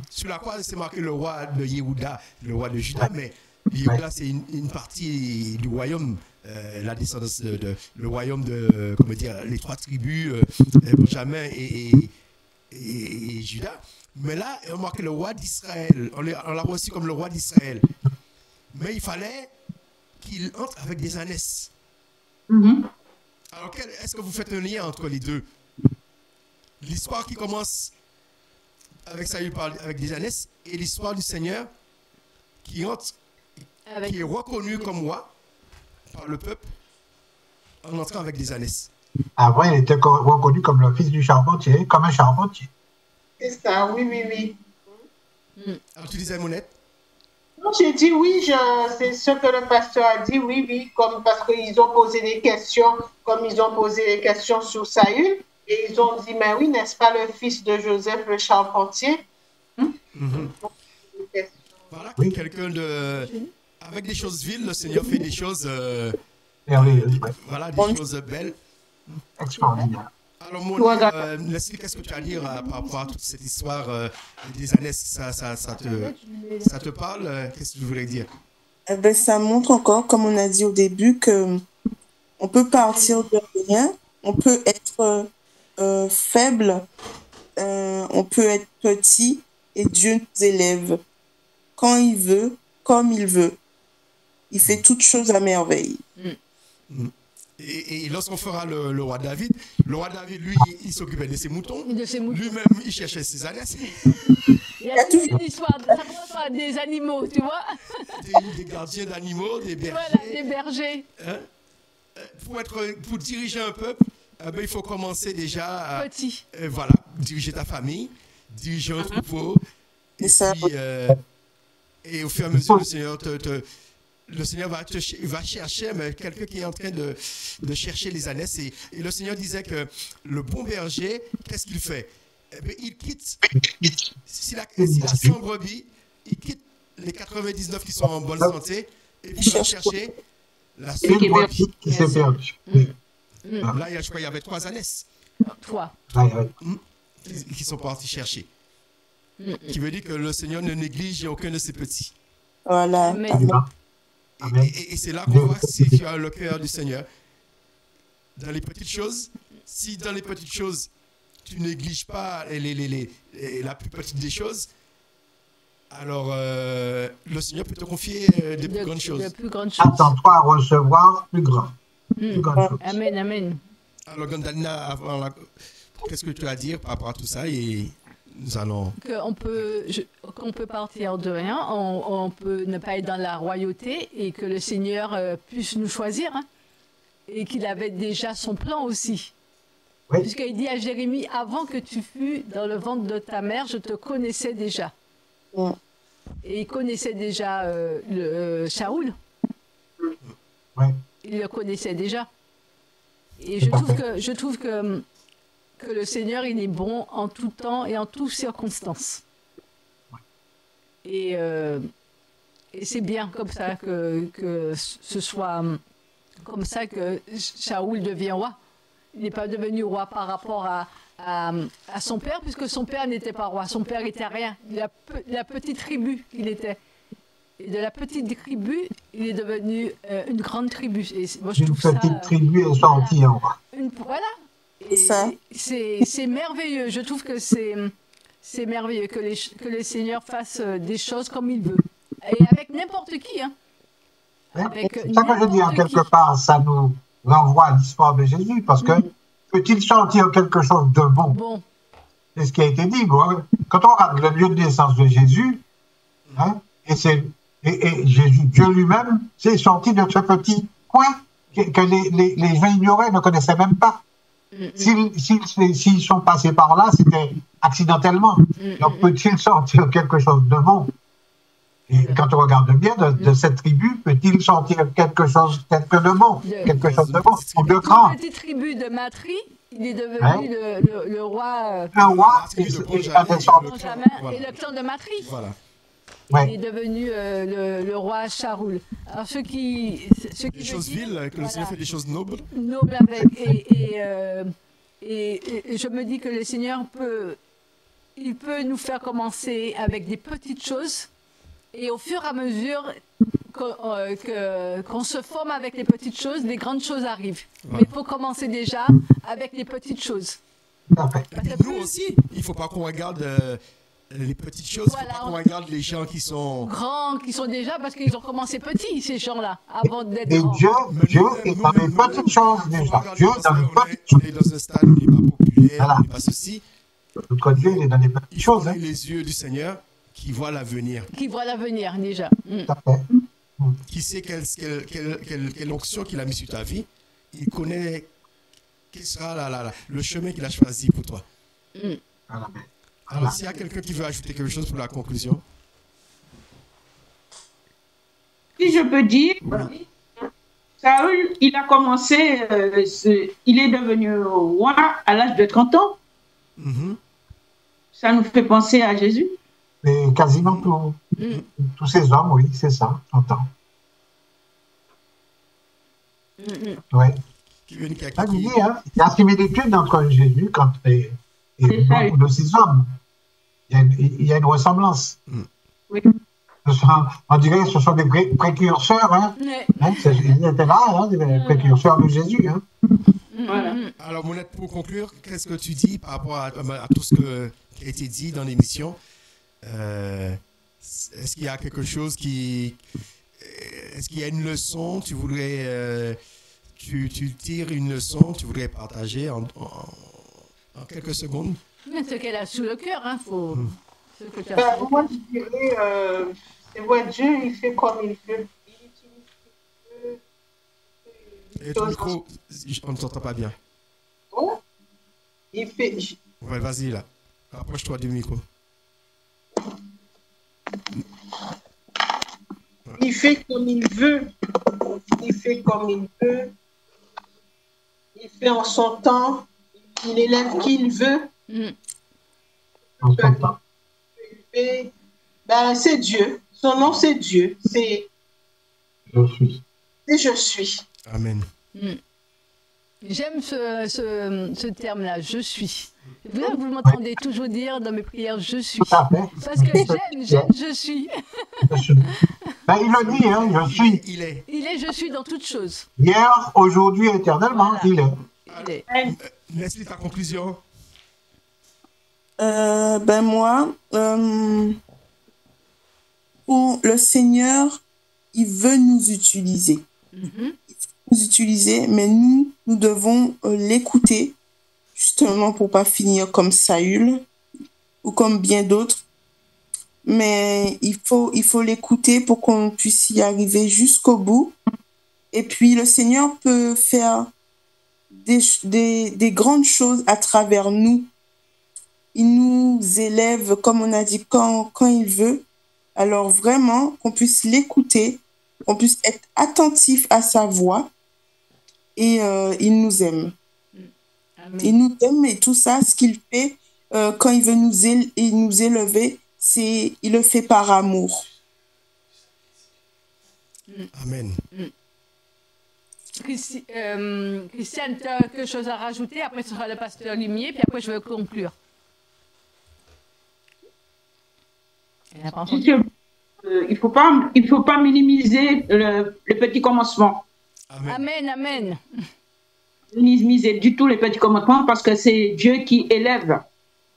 sur la croix c'est marqué le roi de Yehuda, le roi de Juda, mais Yehuda c'est une partie du royaume, la descendance le royaume de, comment dire, les trois tribus, Benjamin et Juda. Mais là, on marque le roi d'Israël. On l'a reçu comme le roi d'Israël. Mais il fallait qu'il entre avec des ânesses. Alors, est-ce que vous faites un lien entre les deux? L'histoire qui commence avec Saül avec des ânesses et l'histoire du Seigneur qui entre, qui est reconnu comme roi par le peuple en entrant avec des ânesses. Avant, il était reconnu comme le fils du charpentier, comme un charpentier. C'est ça, oui. Alors, tu disais, Monette? Non, j'ai dit oui, c'est ce que le pasteur a dit, oui, comme parce qu'ils ont posé des questions, comme ils ont posé des questions sur Saül, et ils ont dit, mais oui, n'est-ce pas le fils de Joseph, le charpentier? Voilà, quelqu'un avec des choses viles, le Seigneur fait des choses, voilà, des choses belles. Extraordinaire. Alors, Leslie, qu'est-ce que tu as à dire par rapport à toute cette histoire des ânesses? Ça te parle? Qu'est-ce que tu voulais dire? Ça montre encore, comme on a dit au début, qu'on peut partir de rien, on peut être faible, on peut être petit, et Dieu nous élève quand il veut, comme il veut. Il fait toutes choses à merveille. Et lorsqu'on fera le roi David, lui, il s'occupait de ses moutons. Lui-même, il cherchait ses ânesses. Il y a toute une histoire, ça commence par des animaux, tu vois. Des gardiens d'animaux, des bergers. Voilà, des bergers. Pour diriger un peuple, il faut commencer déjà à diriger ta famille, diriger un troupeau. Et au fur et à mesure, le Seigneur va chercher quelqu'un qui est en train de chercher les ânesses. Et le Seigneur disait que le bon berger, qu'est-ce qu'il fait? Il quitte, s'il a 100 brebis, il quitte les 99 qui sont en bonne santé et puis il va chercher la seule brebis qui s'est perdue. Là, je crois qu'il y avait 3 ânesses. 3. Qui sont partis chercher. Qui veut dire que le Seigneur ne néglige aucun de ses petits. Voilà. Et c'est là qu'on voit si tu as le cœur du Seigneur. Dans les petites choses, si dans les petites choses, tu négliges pas la plus petite des choses, alors le Seigneur peut te confier des plus grandes choses. De plus grandes choses. Attends-toi à recevoir plus grand. Plus grande chose. Amen, amen. Alors, Gandalina, qu'est-ce que tu as à dire par rapport à tout ça et nous allons... Qu'on peut partir de rien, on peut ne pas être dans la royauté et que le Seigneur puisse nous choisir hein, et qu'il avait déjà son plan aussi. Oui. Puisqu'il dit à Jérémie, avant que tu fus dans le ventre de ta mère, je te connaissais déjà. Ouais. Et il connaissait déjà Shaoul. Oui. Il le connaissait déjà. Et je trouve que le Seigneur, il est bon en tout temps et en toutes circonstances. Et c'est bien comme ça que ce soit comme ça que Shaoul devient roi. Il n'est pas devenu roi par rapport à son père, puisque son père n'était pas roi. Son père n'était rien. La petite tribu qu'il était. Et de la petite tribu, il est devenu une grande tribu. Et moi, je trouve Une petite ça, tribu est sortie en roi. voilà. Et Ça. c'est merveilleux. Je trouve que c'est merveilleux que le Seigneur fasse des choses comme il veut. Et avec n'importe qui. Hein. Avec C'est ça que je dis en n'importe quelque qui. part, ça nous renvoie à l'histoire de Jésus, parce que peut-il sortir quelque chose de bon? Bon, C'est ce qui a été dit. Bon, quand on regarde le lieu de naissance de Jésus, hein, et Jésus, Dieu lui-même, c'est sorti de ce petit coin que les gens ignoraient, ne connaissaient même pas. S'ils sont passés par là, c'était accidentellement. Donc peut-il sortir quelque chose de bon? Et quand on regarde bien, de cette tribu, peut-il sortir quelque chose de bon? Quelque chose de bon, ou de grand? la petite tribu de Matri, il est devenu le roi Un roi et un descendant. Benjamin et le clan de Matri. Voilà. Il est devenu le roi Shaoul. Alors ceux qui Des choses viles, que le Seigneur fait des choses nobles. noble avec et je me dis que le Seigneur peut nous faire commencer avec des petites choses et au fur et à mesure qu'on se forme avec les petites choses, les grandes choses arrivent. Mais il faut commencer déjà avec les petites choses. Et puis nous aussi, il ne faut pas qu'on regarde les petites choses, il ne faut pas qu'on regarde les gens qui sont grands, qui sont déjà, parce qu'ils ont commencé petits, ces gens-là, avant d'être Et grands. Dieu est dans les petites choses déjà. Dieu est dans les petites choses. On est dans un stade où on n'est pas populaire, Voilà. on n'est pas ceci. Notre Dieu, il est dans les petites Il faut choses. Hein. ouvrir les yeux du Seigneur qui voit l'avenir, Qui voient l'avenir déjà. Tout à fait. qui sait quelle onction qu'il a mis sur ta vie. Il connaît quel sera le chemin qu'il a choisi pour toi. Voilà. Alors, s'il y a quelqu'un qui veut ajouter quelque chose pour la conclusion. Si je peux dire, Saül, il a commencé, il est devenu roi à l'âge de 30 ans. Ça nous fait penser à Jésus. Mais quasiment tous ces hommes, oui, c'est ça, 30 ans. Ouais. Il Il y a une similitude entre Jésus et beaucoup de ces hommes. Il y a une ressemblance. Oui. On dirait que ce sont des précurseurs. Hein. Ils étaient là, hein, des précurseurs de Jésus. Hein. Voilà. Alors, Monette, pour conclure, qu'est-ce que tu dis par rapport à tout ce qui a été dit dans l'émission? Est-ce qu'il y a quelque chose est-ce qu'il y a une leçon, tu voudrais... Tu tires une leçon, tu voudrais partager en quelques secondes? Ce qu'elle a sous le cœur, hein, faut... ce que tu as sous le Moi, cœur. je dirais, c'est vrai, Dieu, il fait comme il veut. Il utilise ce qu'il veut. Et ton micro, on ne t'entend pas bien. Oh, il fait... Ouais, vas-y, là. Approche-toi du micro. Il fait comme il veut. Il fait comme il veut. Il fait en son temps. Il élève qui il veut. En son temps. Ben, c'est Dieu. Son nom, c'est Dieu. C'est Je suis. je suis. Amen. J'aime ce terme-là, je suis. Vous m'entendez toujours dire dans mes prières, je suis. Tout à fait. Parce que j'aime, je suis. Je suis. Ben, il le dit, hein, je suis. Il est. Il est, je suis dans toutes choses. Hier, aujourd'hui, éternellement, Voilà. il est. Il est. Leslie, ta conclusion? Ben moi, le Seigneur, il veut nous utiliser. Nous utiliser, mais nous devons l'écouter, justement pour pas finir comme Saül ou comme bien d'autres. Mais il faut l'écouter pour qu'on puisse y arriver jusqu'au bout. Et puis le Seigneur peut faire des grandes choses à travers nous. Il nous élève, comme on a dit, quand il veut. Alors vraiment, qu'on puisse l'écouter, qu'on puisse être attentif à sa voix. Et il nous aime. Amen. Il nous aime et tout ça, ce qu'il fait quand il veut nous élever, il le fait par amour. Amen. Christiane, tu as quelque chose à rajouter? Après, ce sera le pasteur Limier, puis après, je vais conclure. Elle n'a pas entendu. Il faut pas minimiser le petit commencement. Amen, amen. Minimiser du tout les petits commencements parce que c'est Dieu qui élève.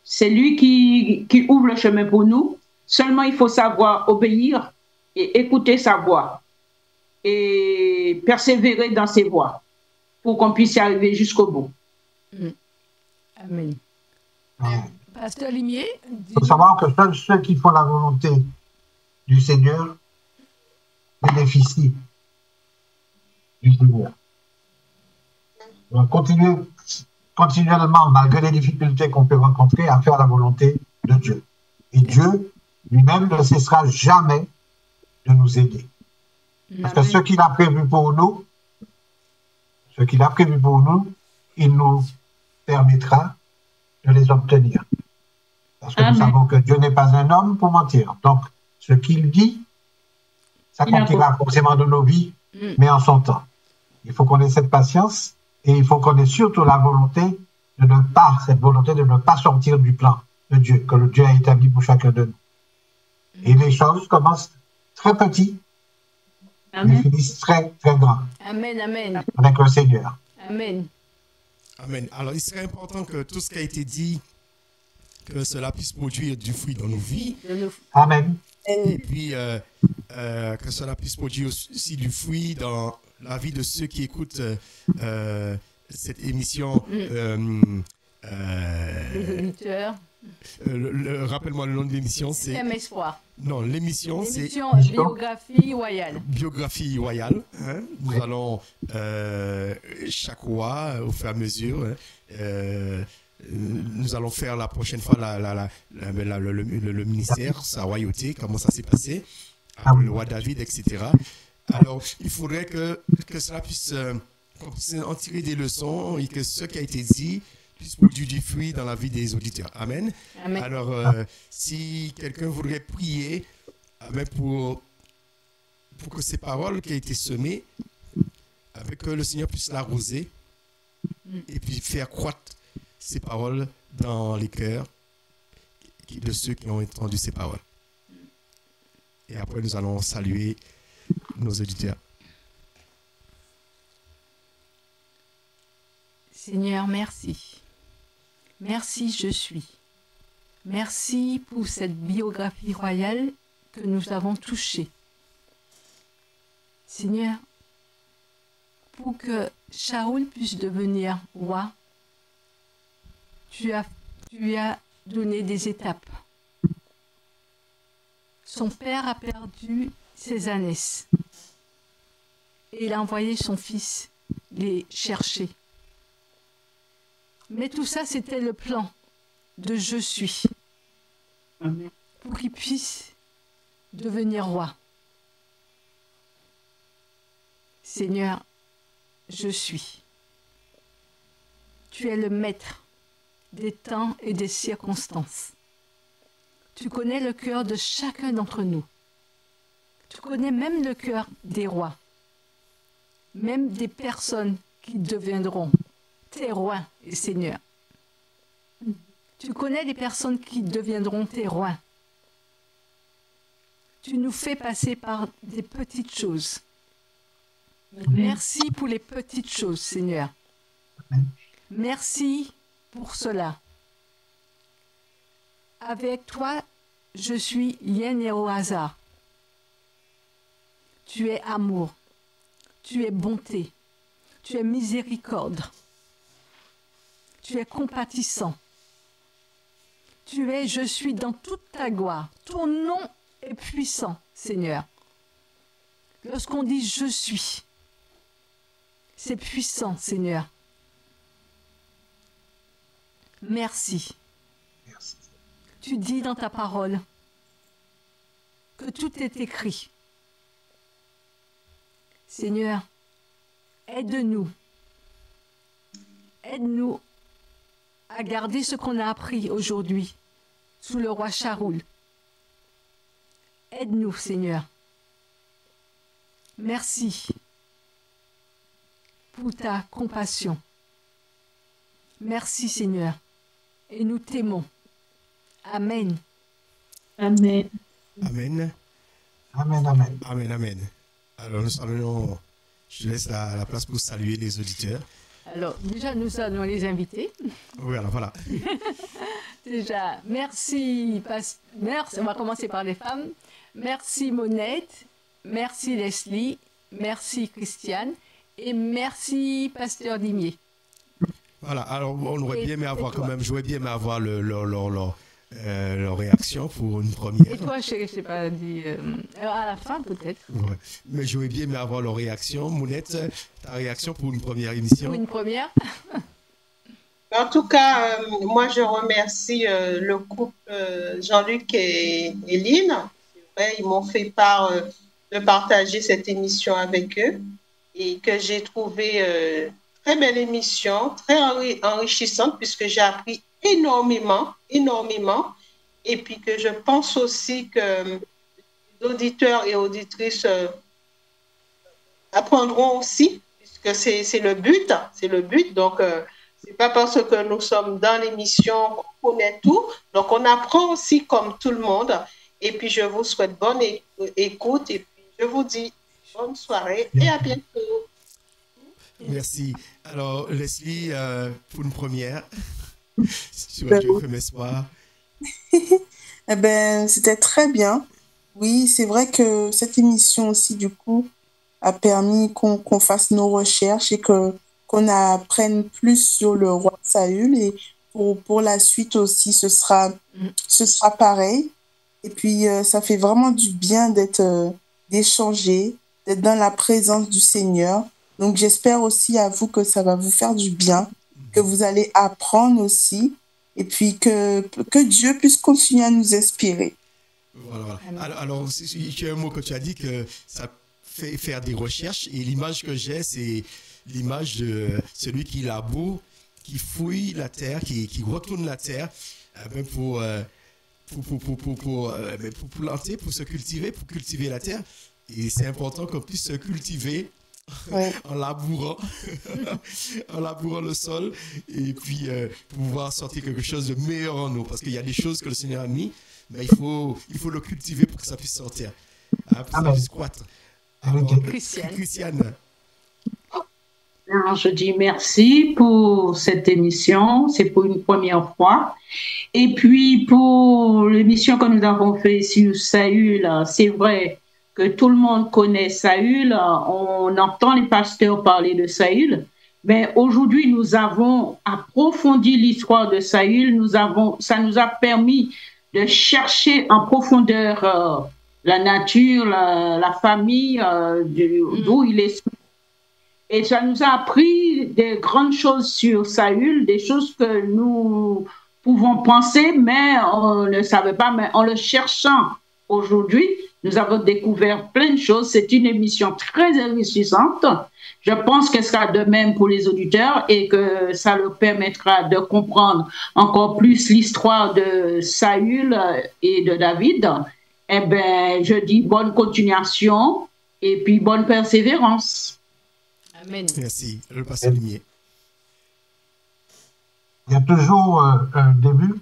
C'est lui qui ouvre le chemin pour nous. Seulement, il faut savoir obéir et écouter sa voix et persévérer dans ses voies pour qu'on puisse y arriver jusqu'au bout. Amen. Pasteur Limier. Il faut savoir que seuls ceux qui font la volonté du Seigneur bénéficient du Seigneur. Donc, continuellement, malgré les difficultés qu'on peut rencontrer, à faire la volonté de Dieu. Et Dieu lui-même ne cessera jamais de nous aider. Parce que ce qu'il a prévu pour nous, il nous permettra de les obtenir. Parce que nous savons que Dieu n'est pas un homme pour mentir. Donc, ce qu'il dit, ça accomplira forcément de nos vies, mais en son temps. Il faut qu'on ait cette patience et il faut qu'on ait surtout la volonté de ne pas sortir du plan de Dieu, que le Dieu a établi pour chacun de nous. Et les choses commencent très petites, mais finissent très, très grands. Amen, amen. Avec le Seigneur. Amen. Amen. Alors, il serait important que tout ce qui a été dit, que cela puisse produire du fruit dans nos vies. Amen. Et puis, que cela puisse produire aussi du fruit dans la vie de ceux qui écoutent cette émission. Les auditeurs. Rappelle-moi le nom de l'émission, c'est... Espoir. Non, l'émission, c'est... Biographie royale. Biographie royale. Hein? Nous allons, chaque mois, au fur et à mesure, nous allons faire la prochaine fois le ministère, sa royauté, comment ça s'est passé, après le roi David, etc. Alors, il faudrait que cela puisse, qu'on puisse en tirer des leçons et que ce qui a été dit puisse produire du fruit dans la vie des auditeurs. Amen. Amen. Alors, si quelqu'un voudrait prier pour que ces paroles qui ont été semées, que le Seigneur puisse l'arroser et puis faire croître ces paroles dans les cœurs de ceux qui ont entendu ces paroles. Et après, nous allons saluer nos auditeurs. Seigneur, merci. Merci, je suis. Merci pour cette biographie royale que nous avons touchée. Seigneur, pour que Shaoul puisse devenir roi, tu as donné des étapes. Son père a perdu ses ânesses. Et il a envoyé son fils les chercher. Mais tout ça, c'était le plan de je suis. Amen. Pour qu'il puisse devenir roi. Seigneur, je suis. Tu es le maître des temps et des circonstances. Tu connais le cœur de chacun d'entre nous. Tu connais même le cœur des rois, même des personnes qui deviendront tes rois et seigneurs. Tu connais les personnes qui deviendront tes rois. Tu nous fais passer par des petites choses. Merci pour les petites choses, Seigneur. Merci pour cela. Avec toi, je suis Yen et au hasard. Tu es amour. Tu es bonté. Tu es miséricorde. Tu es compatissant. Tu es, je suis dans toute ta gloire. Ton nom est puissant, Seigneur. Lorsqu'on dit je suis, c'est puissant, Seigneur. Merci. Merci. Tu dis dans ta parole que tout est écrit. Seigneur, aide-nous. Aide-nous à garder ce qu'on a appris aujourd'hui sous le roi Shaoul. Aide-nous, Seigneur. Merci pour ta compassion. Merci, Seigneur. Et nous t'aimons. Amen. Amen. Amen. Amen, amen. Amen, amen. Alors, nous saluons, je laisse la place pour saluer les auditeurs. Alors, déjà, nous allons les inviter. Oui, alors voilà. Déjà, merci, merci. On va commencer par les femmes. Merci Monette, merci Leslie, merci Christiane et merci Pasteur Dimier. Voilà, alors on aurait bien aimé avoir quand même, j'aurais bien aimé avoir leur réaction pour une première. Et toi, je ne sais pas dit, à la fin peut-être. Ouais. Mais j'aurais bien aimé avoir leur réaction. Mounette, ta réaction pour une première émission? Pour une première. En tout cas, moi je remercie le couple Jean-Luc et Lynn. C'est vrai, ils m'ont fait part de partager cette émission avec eux et que j'ai trouvé très belle émission, très enrichissante puisque j'ai appris énormément. Et puis que je pense aussi que les auditeurs et auditrices apprendront aussi puisque c'est le but. Donc, c'est pas parce que nous sommes dans l'émission qu'on connaît tout. Donc, on apprend aussi comme tout le monde. Et puis, je vous souhaite bonne écoute. Et puis, je vous dis bonne soirée et à bientôt. Merci. Alors, Leslie, pour une première, sur Radio FM Espoir. Eh ben, c'était très bien. Oui, c'est vrai que cette émission aussi, du coup, a permis qu'on fasse nos recherches et qu'on apprenne plus sur le roi Saül. Et pour la suite aussi, ce sera pareil. Et puis, ça fait vraiment du bien d'échanger, d'être dans la présence du Seigneur. Donc, j'espère aussi à vous que ça va vous faire du bien, que vous allez apprendre aussi, et puis que Dieu puisse continuer à nous inspirer. Voilà. Alors, il y a un mot que tu as dit, que ça fait faire des recherches, et l'image que j'ai, c'est l'image de celui qui laboure, qui fouille la terre, qui retourne la terre, pour planter, pour se cultiver, pour cultiver la terre. Et c'est important qu'on puisse se cultiver en labourant le sol et puis pouvoir sortir quelque chose de meilleur en nous, parce qu'il y a des choses que le Seigneur a mis, mais il faut le cultiver pour que ça puisse sortir, pour que ça puisse croître. Alors, Christiane. Alors, je dis merci pour cette émission, c'est pour une première fois. Et puis pour l'émission que nous avons fait sur Saül, c'est vrai que tout le monde connaît Saül, on entend les pasteurs parler de Saül, mais aujourd'hui nous avons approfondi l'histoire de Saül, ça nous a permis de chercher en profondeur la nature, la famille, d'où il est. Et ça nous a appris des grandes choses sur Saül, des choses que nous pouvons penser, mais on ne savait pas, mais en le cherchant aujourd'hui, nous avons découvert plein de choses. C'est une émission très enrichissante. Je pense qu'elle sera de même pour les auditeurs et que ça leur permettra de comprendre encore plus l'histoire de Saül et de David. Eh bien, je dis bonne continuation et puis bonne persévérance. Amen. Merci. Le pasteur Limier. Il y a toujours un début.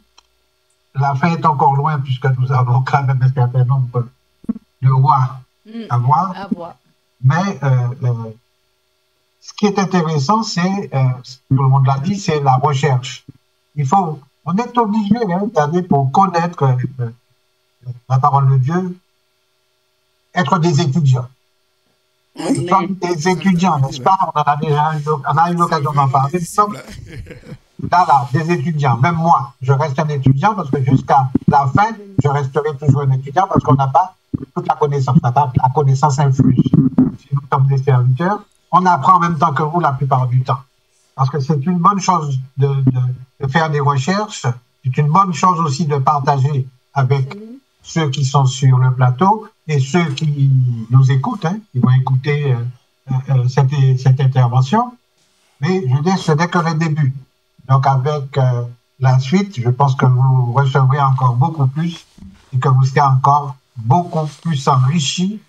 La fin est encore loin puisque nous avons quand même un certain nombre de rois à voir. Mais ce qui est intéressant, c'est, tout le monde l'a dit, c'est la recherche. On est obligé d'aller pour connaître la parole de Dieu, être des étudiants. Nous sommes des étudiants, n'est-ce pas? On a eu l'occasion d'en parler. Nous sommes des étudiants. Même moi, je reste un étudiant parce que jusqu'à la fin, je resterai toujours un étudiant parce qu'on n'a pas toute la connaissance. La connaissance infuse. Si nous sommes des serviteurs, on apprend en même temps que vous la plupart du temps. Parce que c'est une bonne chose de faire des recherches. C'est une bonne chose aussi de partager avec ceux qui sont sur le plateau et ceux qui nous écoutent, qui vont écouter cette intervention. Mais je dis, ce n'est que le début. Donc avec la suite, je pense que vous recevrez encore beaucoup plus et que vous serez encore beaucoup plus enrichis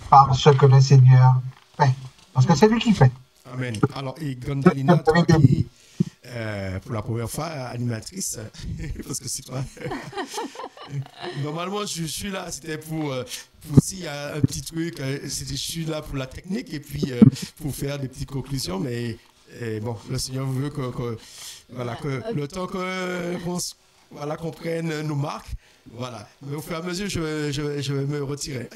par ce que le Seigneur fait. Parce que c'est lui qui fait. Amen. Alors, et Gandalina, toi qui pour la première fois animatrice, parce que c'est toi. Normalement, je suis là, c'était pour s'il y a un petit truc, je suis là pour la technique et puis pour faire des petites conclusions, mais bon, le Seigneur veut que le temps qu'on prenne nos marques, voilà. Mais au fur et à mesure, je vais me retirer.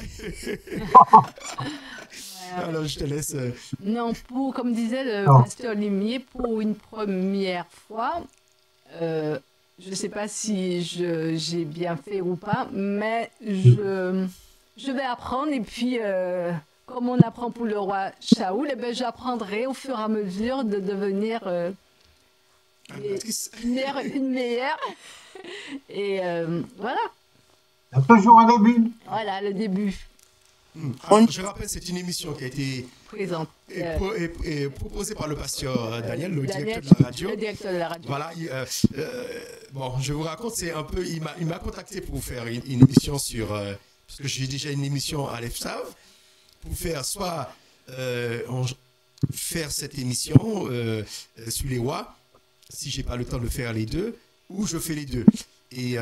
Alors, je te laisse. Non, comme disait le pasteur Limier, pour une première fois, je ne sais pas si j'ai bien fait ou pas, mais je vais apprendre et puis, comme on apprend pour le roi Shaoul, j'apprendrai au fur et à mesure de devenir une meilleure. Et voilà. Il y a toujours un début. Voilà, le début. Alors, je rappelle, c'est une émission qui a été proposée par le pasteur Daniel, le directeur de la radio. Le directeur de la radio. Voilà. Bon, je vous raconte, c'est un peu. Il m'a contacté pour faire une émission sur. Parce que j'ai déjà une émission à l'EFSAV, pour faire soit. Faire cette émission sur les rois, si j'ai pas le temps de faire les deux, ou je fais les deux. Et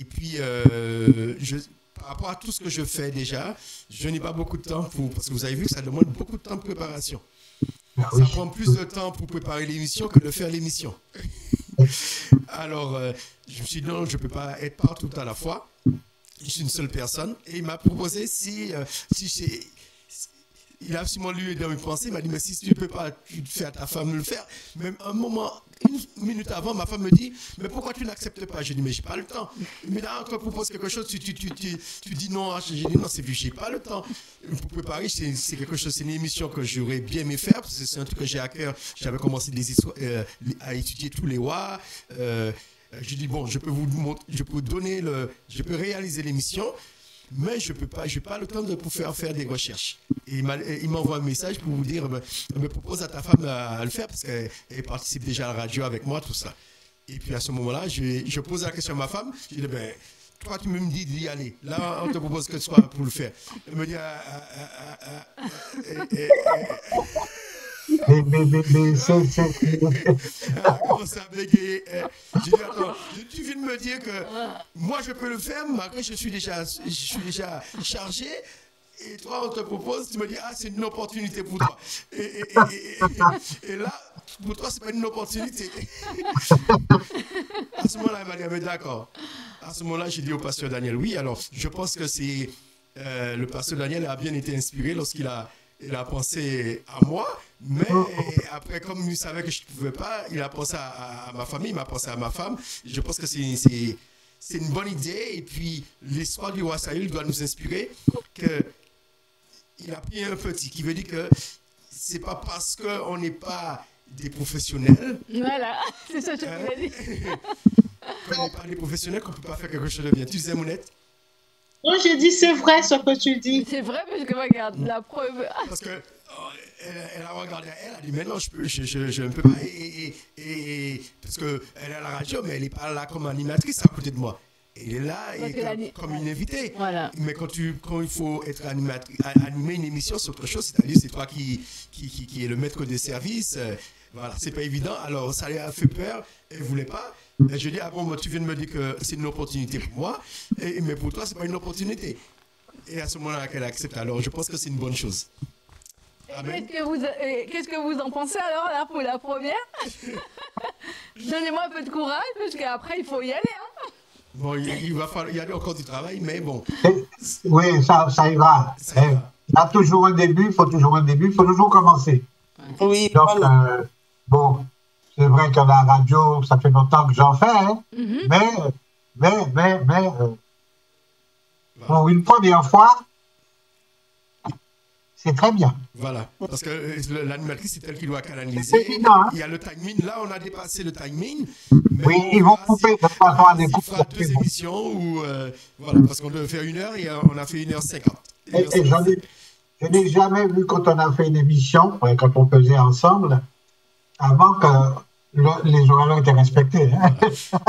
puis, par rapport à tout ce que je fais déjà, je n'ai pas beaucoup de temps parce que vous avez vu que ça demande beaucoup de temps de préparation. Ça prend plus de temps pour préparer l'émission que de faire l'émission. Alors, je me suis dit non, je ne peux pas être partout à la fois. Je suis une seule personne. Et il m'a proposé il a absolument lu dans mes pensées, il m'a dit, mais si tu ne peux pas, tu fais à ta femme le faire. Même un moment, une minute avant, ma femme me dit, mais pourquoi tu n'acceptes pas? Je dis, mais j'ai pas le temps. Mais là, quand on propose quelque chose, tu dis non. J'ai dit, non, c'est vu, j'ai pas le temps. Pour préparer, c'est quelque chose, c'est une émission que j'aurais bien aimé faire, parce que c'est un truc que j'ai à cœur. J'avais commencé à étudier tous les rois. Je dis, bon, je peux réaliser l'émission, mais je n'ai pas le temps pour faire des recherches. Et il m'envoie un message pour vous dire, me propose à ta femme à le faire parce qu'elle participe déjà à la radio avec moi, tout ça. Et puis à ce moment-là, je pose la question à ma femme, je dis, toi tu me dis d'y aller, là on te propose que toi pour le faire. Elle me dit, commence à bégayer. Je dis, attends, tu viens de me dire que moi je peux le faire, malgré je suis déjà chargé. Et toi, on te propose, tu me dis, c'est une opportunité pour toi. Et là, pour toi, c'est pas une opportunité. À ce moment-là, elle m'a dit, mais d'accord. À ce moment-là, j'ai dit au pasteur Daniel, oui, alors je pense que c'est le pasteur Daniel a bien été inspiré lorsqu'il a pensé à moi, mais après, comme il savait que je ne pouvais pas, il a pensé à ma famille, il m'a pensé à ma femme. Je pense que c'est une bonne idée. Et puis, l'histoire du roi Saül doit nous inspirer qu'il a pris un petit, qui veut dire que c'est pas parce qu'on n'est pas des professionnels. Voilà, c'est ça que je voulais dire. Qu'on n'est pas des professionnels, qu'on ne peut pas faire quelque chose de bien. Tu disais, Mounette? Non, j'ai dit c'est vrai ce que tu dis. C'est vrai parce que regarde, la preuve. Parce que elle a regardé, elle a dit mais non, je ne peux pas. Parce qu'elle est à la radio, mais elle n'est pas là comme animatrice à côté de moi. Elle est là comme une invitée. Voilà. Mais quand il faut être animer une émission, c'est autre chose. C'est-à-dire c'est toi qui est le maître des services. Voilà, c'est pas évident. Alors ça lui a fait peur. Elle ne voulait pas. Et je dis, bon, tu viens de me dire que c'est une opportunité pour moi, mais pour toi, ce n'est pas une opportunité. Et à ce moment-là, qu'elle accepte. Alors, je pense que c'est une bonne chose. Qu'est-ce que vous en pensez alors, là, pour la première? Donnez-moi un peu de courage, parce qu'après, il faut y aller. Hein. Bon, il y a encore du travail, mais bon. Oui, ça ira. Il y a toujours un début, il faut toujours un début, il faut toujours commencer. Oui, Donc, voilà. bon, c'est vrai que la radio, ça fait longtemps que j'en fais, hein, mais pour une première fois, c'est très bien. Voilà, parce que l'animatrice, c'est elle qui doit canaliser. C'est évident, hein. Il y a le timing. Là, on a dépassé le timing. Oui, ils vont couper de toute façon à des coupes. On fera 2 émissions ou voilà, parce qu'on devait faire 1 heure et on a fait 1h50. Et je n'ai jamais vu quand on a fait une émission, quand on faisait ensemble, avant que les horaires étaient respectés. Hein.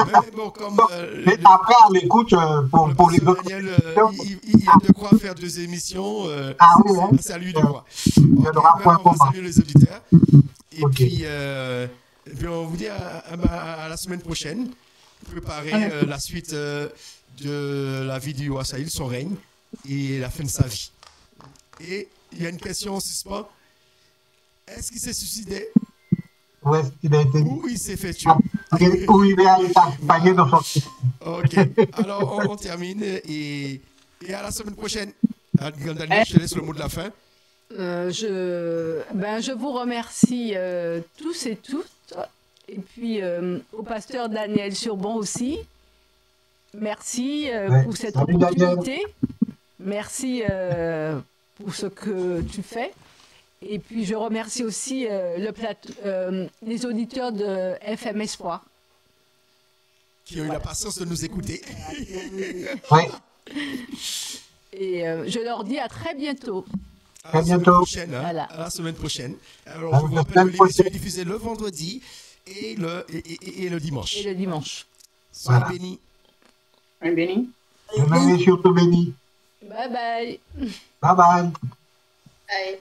Mais bon, comme, mais après, à l'écoute, pour les autres. Daniel, il y a de quoi faire 2 émissions. Ah oui, hein. C'est à lui de voir. On va saluer les auditeurs. Et puis, on vous dit à la semaine prochaine. Préparer la suite de la vie du roi Saïd, son règne et la fin de sa vie. Et il y a une question en suspens. Est-ce qu'il s'est suicidé? Où est-ce qu'il a été? Où il s'est fait tuer? Où il est accompagné dans son site. Ok. Alors, on termine et à la semaine prochaine. Daniel, je te laisse le mot de la fin. Je vous remercie tous et toutes. Et puis, au pasteur Daniel Surbon aussi. Merci pour cette opportunité. Merci pour ce que tu fais. Et puis, je remercie aussi les auditeurs de FM Espoir. Qui ont eu la patience de nous écouter. Oui. Et je leur dis à très bientôt. À la semaine prochaine. Voilà. À la semaine prochaine. Alors, je vous rappelle que l'émission est diffusée le vendredi et le dimanche. Et le dimanche. Soyez bénis. Soyez bénis. Je suis surtout béni. Bye bye. Bye bye. Bye.